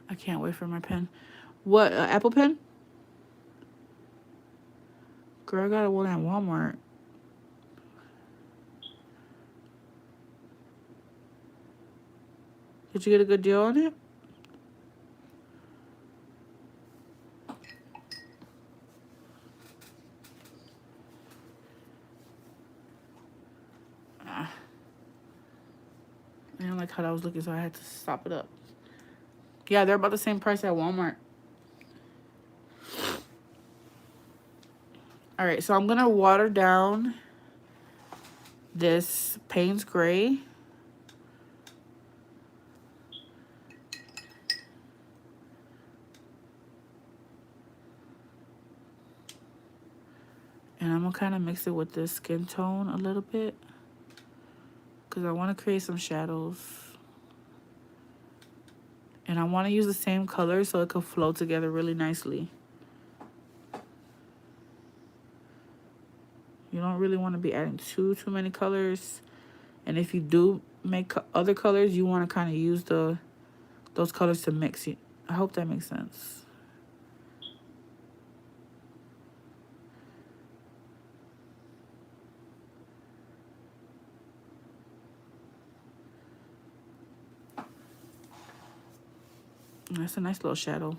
I can't wait for my pen. What, Apple Pen? Girl, I got one at Walmart. Did you get a good deal on it? I didn't like how that was looking, so I had to stop it up. Yeah, they're about the same price at Walmart. All right, so I'm going to water down this Payne's Gray. And I'm going to kind of mix it with this skin tone a little bit, because I want to create some shadows. And I want to use the same color so it could flow together really nicely. You don't really want to be adding too many colors. And if you do make other colors, you want to kind of use those colors to mix it. I hope that makes sense. That's a nice little shadow.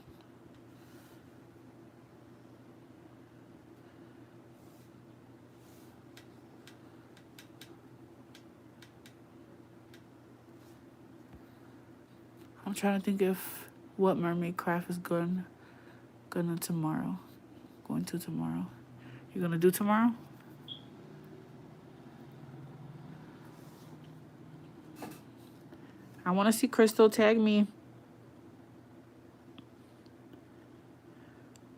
I'm trying to think if what mermaid craft is going to tomorrow. You're gonna do tomorrow? I want to see Crystal tag me.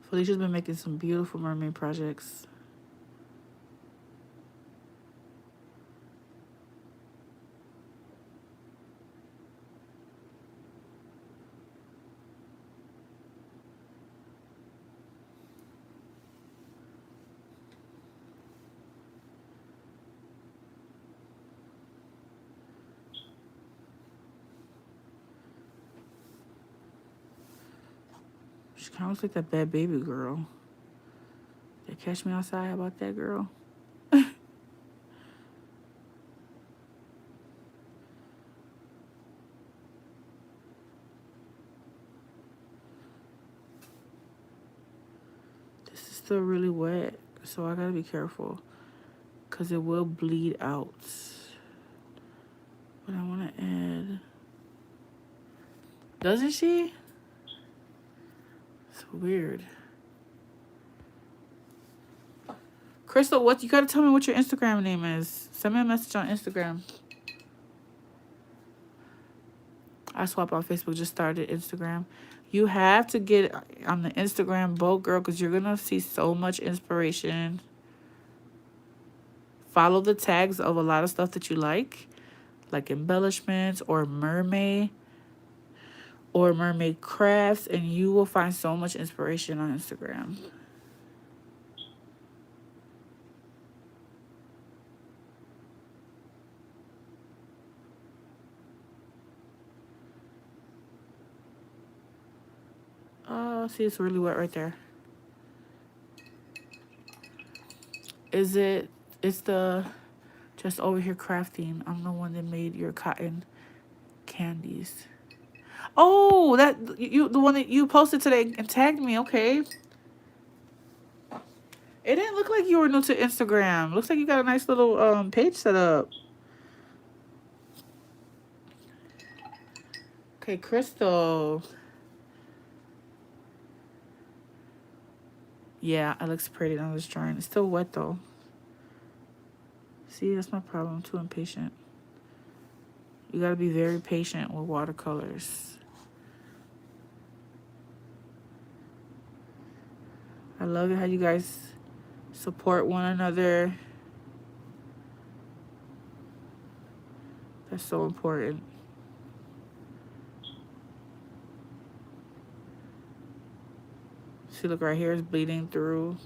Felicia's been making some beautiful mermaid projects. She kind of looks like that bad baby girl. They catch me outside. How about that girl? This is still really wet, so I gotta be careful because it will bleed out. But I want to add. Doesn't she? It's weird. Crystal, what you gotta tell me what your Instagram name is. Send me a message on Instagram. I swap out Facebook, just started Instagram. You have to get on the Instagram boat, girl, because you're gonna see so much inspiration. Follow the tags of a lot of stuff that you like embellishments or mermaid or mermaid crafts, and you will find so much inspiration on Instagram. Oh, see, it's really wet right there. Is it? It's the Just Over Here Crafting. I'm the one that made your cotton candies. Oh, that you the one that you posted today and tagged me. Okay. It didn't look like you were new to Instagram. Looks like you got a nice little page set up. Okay, Crystal. Yeah, it looks pretty. Now it's drying. It's still wet though. See, that's my problem. I'm too impatient. You gotta be very patient with watercolors. I love it how you guys support one another. That's so important. See, look right here, it's bleeding through.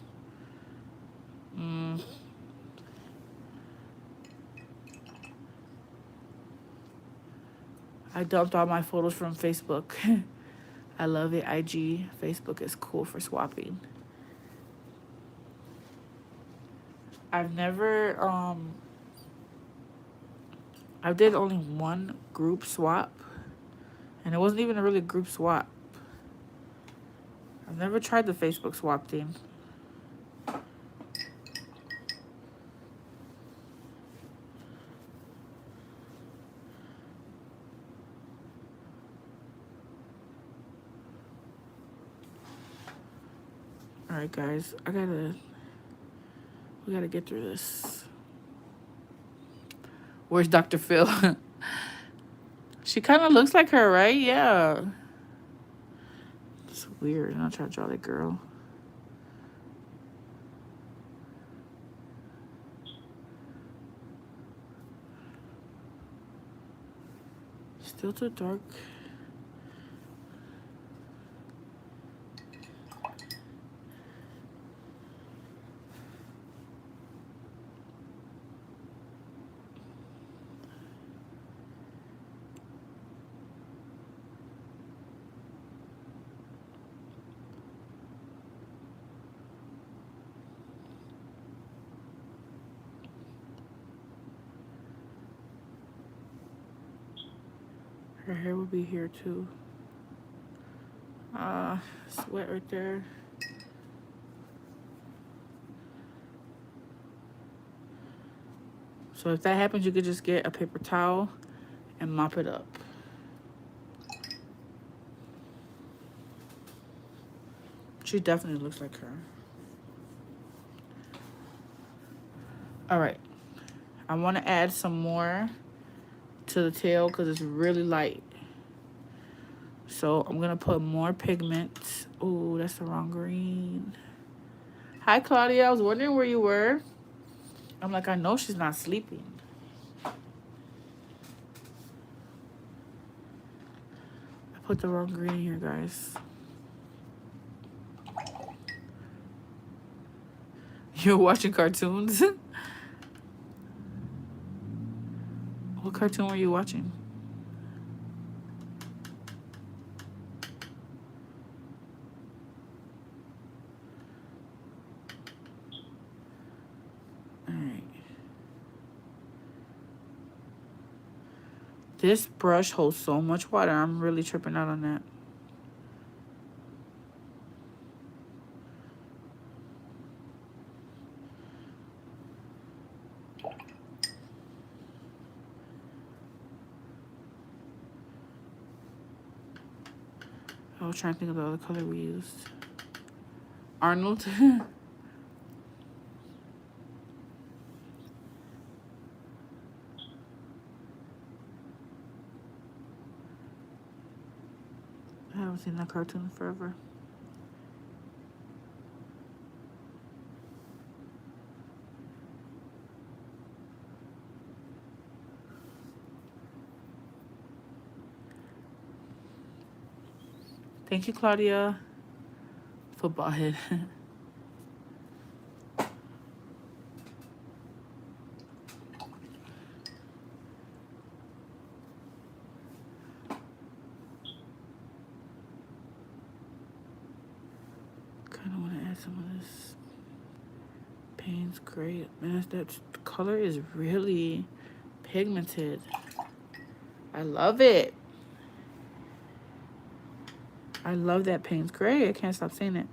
I dumped all my photos from Facebook. I love it. IG, Facebook is cool for swapping. I've never, I did only one group swap, and it wasn't even a really group swap. I've never tried the Facebook swap thing. All right, guys, we gotta get through this. Where's Dr. Phil? She kind of looks like her, right? Yeah. It's weird. I'm not trying to draw that girl. Still too dark. Her hair will be here too. It's wet right there. So if that happens, you could just get a paper towel and mop it up. She definitely looks like her. All right. I want to add some more to the tail because it's really light. So I'm going to put more pigment. Oh, that's the wrong green. Hi, Claudia. I was wondering where you were. I'm like, I know she's not sleeping. I put the wrong green here, guys. You're watching cartoons? What cartoon were you watching? This brush holds so much water. I'm really tripping out on that. I was trying to think of the other color we used. Arnold. I haven't seen that cartoon in forever. Thank you, Claudia. Football head. Kind of want to add some of this Payne's Gray. Man, that color is really pigmented. I love it. I love that Payne's Gray. I can't stop saying it.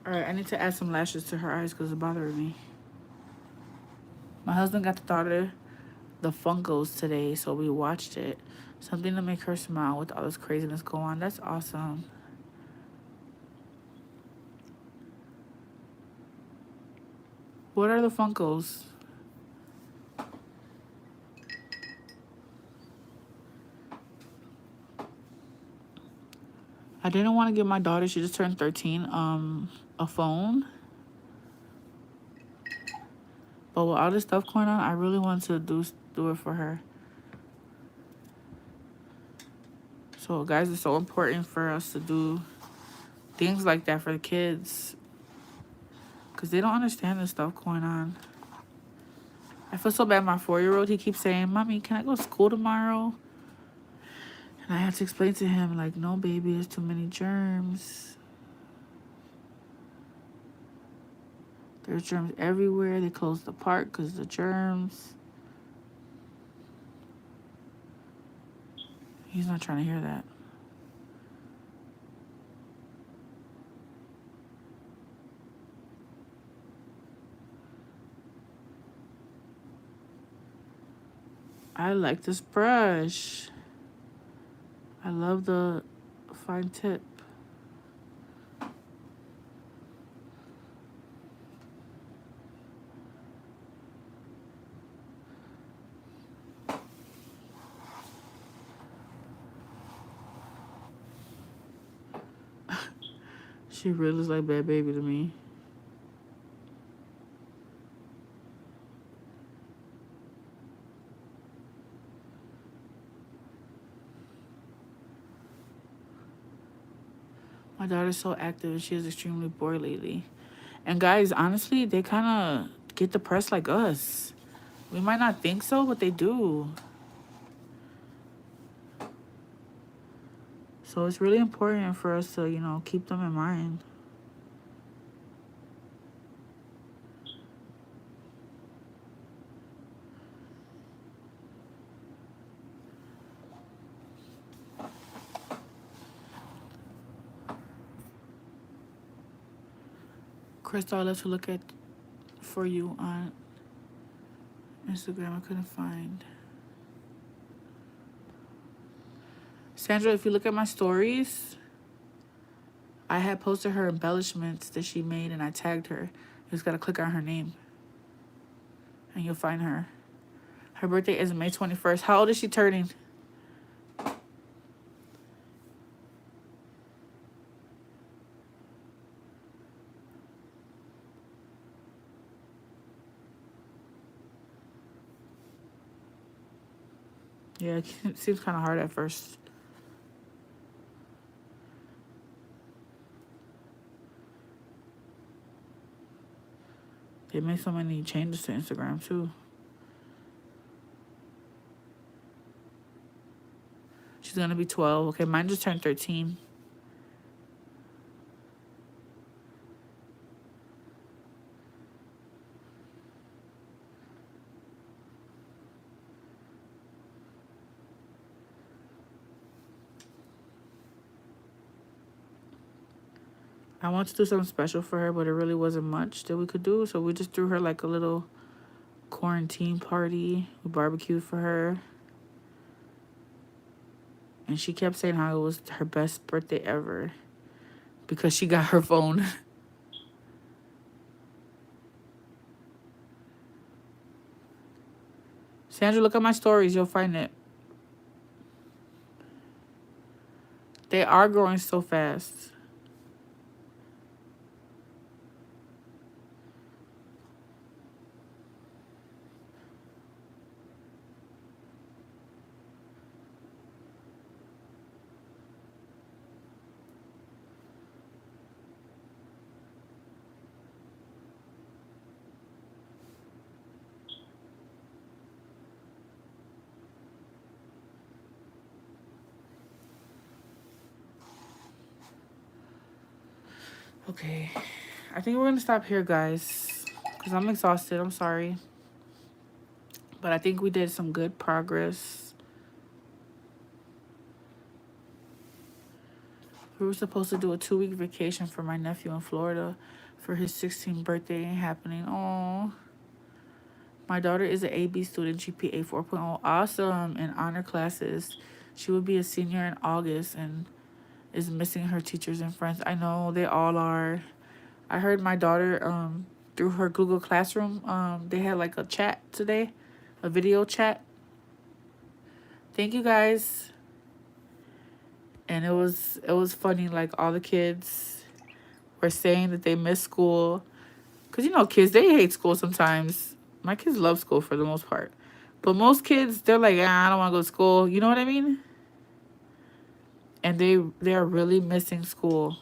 All right, I need to add some lashes to her eyes because it's bothering me. My husband got the daughter the Funkos today, so we watched it. Something to make her smile with all this craziness going on. That's awesome. What are the Funkos? I didn't want to give my daughter, she just turned 13, a phone. But with all this stuff going on, I really want to do it for her. So guys, it's so important for us to do things like that for the kids, because they don't understand the stuff going on. I feel so bad. My 4-year-old, he keeps saying, "Mommy, can I go to school tomorrow?" And I have to explain to him, like, no, baby, there's too many germs. There's germs everywhere. They closed the park because of the germs. He's not trying to hear that. I like this brush. I love the fine tip. She really looks like Bad Baby to me. My daughter's so active and she is extremely bored lately. And guys, honestly, they kind of get depressed like us. We might not think so, but they do. So it's really important for us to, you know, keep them in mind. Crystal, I love to look at for you on Instagram. I couldn't find. Sandra, if you look at my stories, I had posted her embellishments that she made and I tagged her. You just gotta click on her name and you'll find her. Her birthday is May 21st. How old is she turning? Yeah, it seems kind of hard at first. They made so many changes to Instagram too. She's going to be 12. Okay, mine just turned 13. I wanted to do something special for her, but it really wasn't much that we could do. So we just threw her like a little quarantine party. We barbecued for her. And she kept saying how it was her best birthday ever because she got her phone. Sandra, look at my stories. You'll find it. They are growing so fast. Okay, I think we're going to stop here, guys, because I'm exhausted. I'm sorry. But I think we did some good progress. We were supposed to do a 2-week vacation for my nephew in Florida for his 16th birthday. Ain't happening. Oh, my daughter is an AB student, GPA 4.0. Awesome. In honor classes. She will be a senior in August and is missing her teachers and friends. I know they all are. I heard my daughter through her Google Classroom, they had like a chat today, a video chat. Thank you guys. And it was funny, like all the kids were saying that they miss school. Cause you know kids, they hate school sometimes. My kids love school for the most part. But most kids, they're like, I don't want to go to school. You know what I mean? And they are really missing school.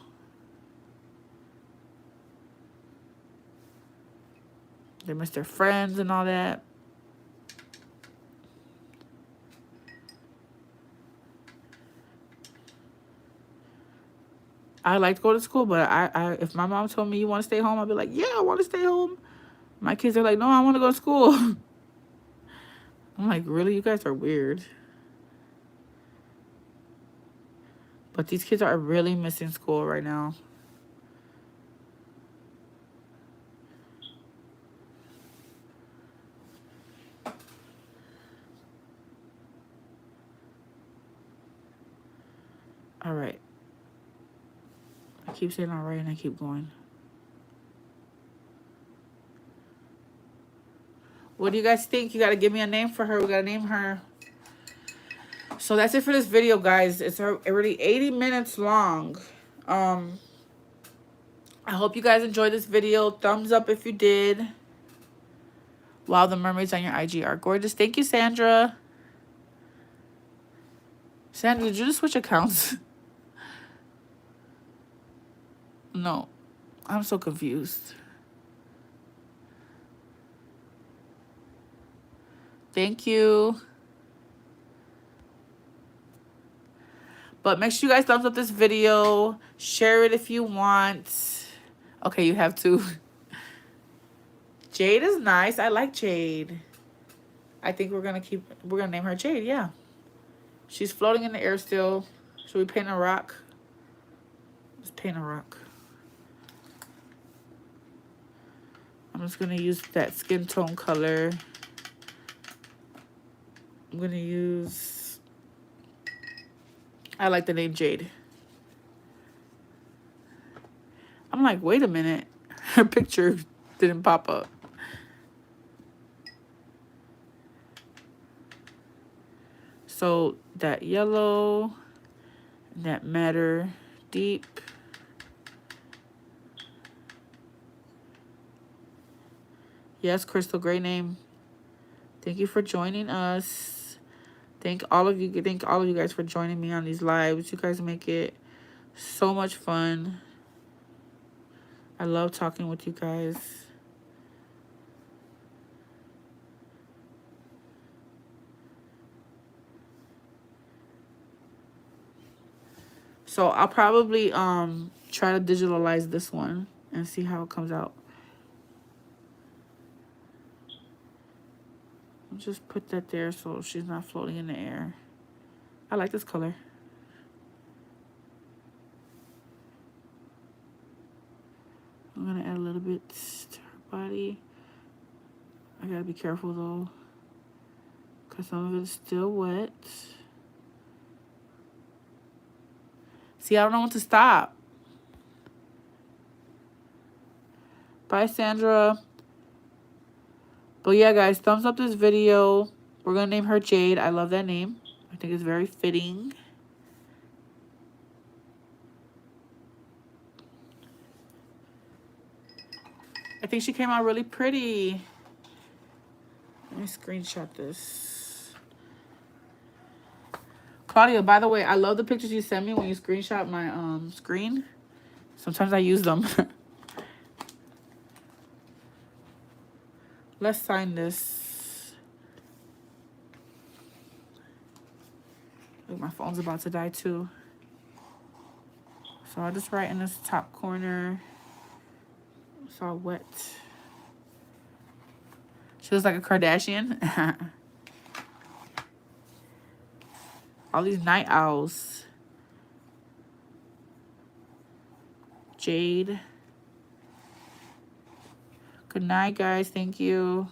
They miss their friends and all that. I like to go to school, but I if my mom told me you want to stay home, I'd be like, yeah, I want to stay home. My kids are like, no, I want to go to school. I'm like, really? You guys are weird. But these kids are really missing school right now. All right. I keep saying all right and I keep going. What do you guys think? You got to give me a name for her. We got to name her. So that's it for this video, guys. It's already 80 minutes long. I hope you guys enjoyed this video. Thumbs up if you did. Wow, the mermaids on your IG are gorgeous. Thank you, Sandra. Sandra, did you just switch accounts? No. I'm so confused. Thank you. But make sure you guys thumbs up this video. Share it if you want. Okay, you have to. Jade is nice. I like Jade. I think we're gonna name her Jade, yeah. She's floating in the air still. Should we paint a rock? Let's paint a rock. I'm just gonna use that skin tone color. I'm gonna use, I like the name Jade. I'm like, wait a minute. Her picture didn't pop up. So that yellow, that matter deep. Yes, Crystal, great name. Thank you for joining us. Thank all of you guys for joining me on these lives. You guys make it so much fun. I love talking with you guys. So I'll probably try to digitalize this one and see how it comes out. I'll just put that there so she's not floating in the air. I like this color. I'm gonna add a little bit to her body. I gotta be careful though, because some of it is still wet. See, I don't know when to stop. Bye, Sandra. But yeah, guys, thumbs up this video. We're gonna name her Jade. I love that name. I think it's very fitting. I think she came out really pretty. Let me screenshot this. Claudia, by the way, I love the pictures you send me when you screenshot my screen. Sometimes I use them. Let's sign this. Look, my phone's about to die too. So I'll just write in this top corner. It's all wet. She looks like a Kardashian. All these night owls. Jade. Good night, guys. Thank you.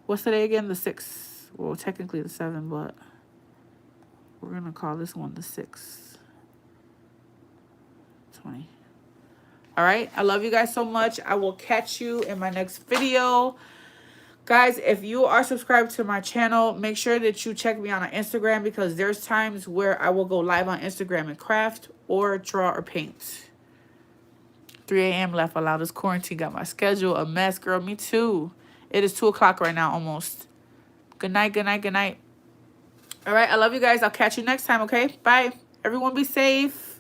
What's today again? The 6th. Well, technically the 7th, but we're going to call this one the 6th. 20. All right. I love you guys so much. I will catch you in my next video. Guys, if you are subscribed to my channel, make sure that you check me out on Instagram, because there's times where I will go live on Instagram and craft or draw or paint. 3 a.m. left allowed. This quarantine got my schedule a mess, girl. Me too. It is 2 o'clock right now almost. Good night, good night, good night. All right, I love you guys. I'll catch you next time, okay? Bye. Everyone be safe.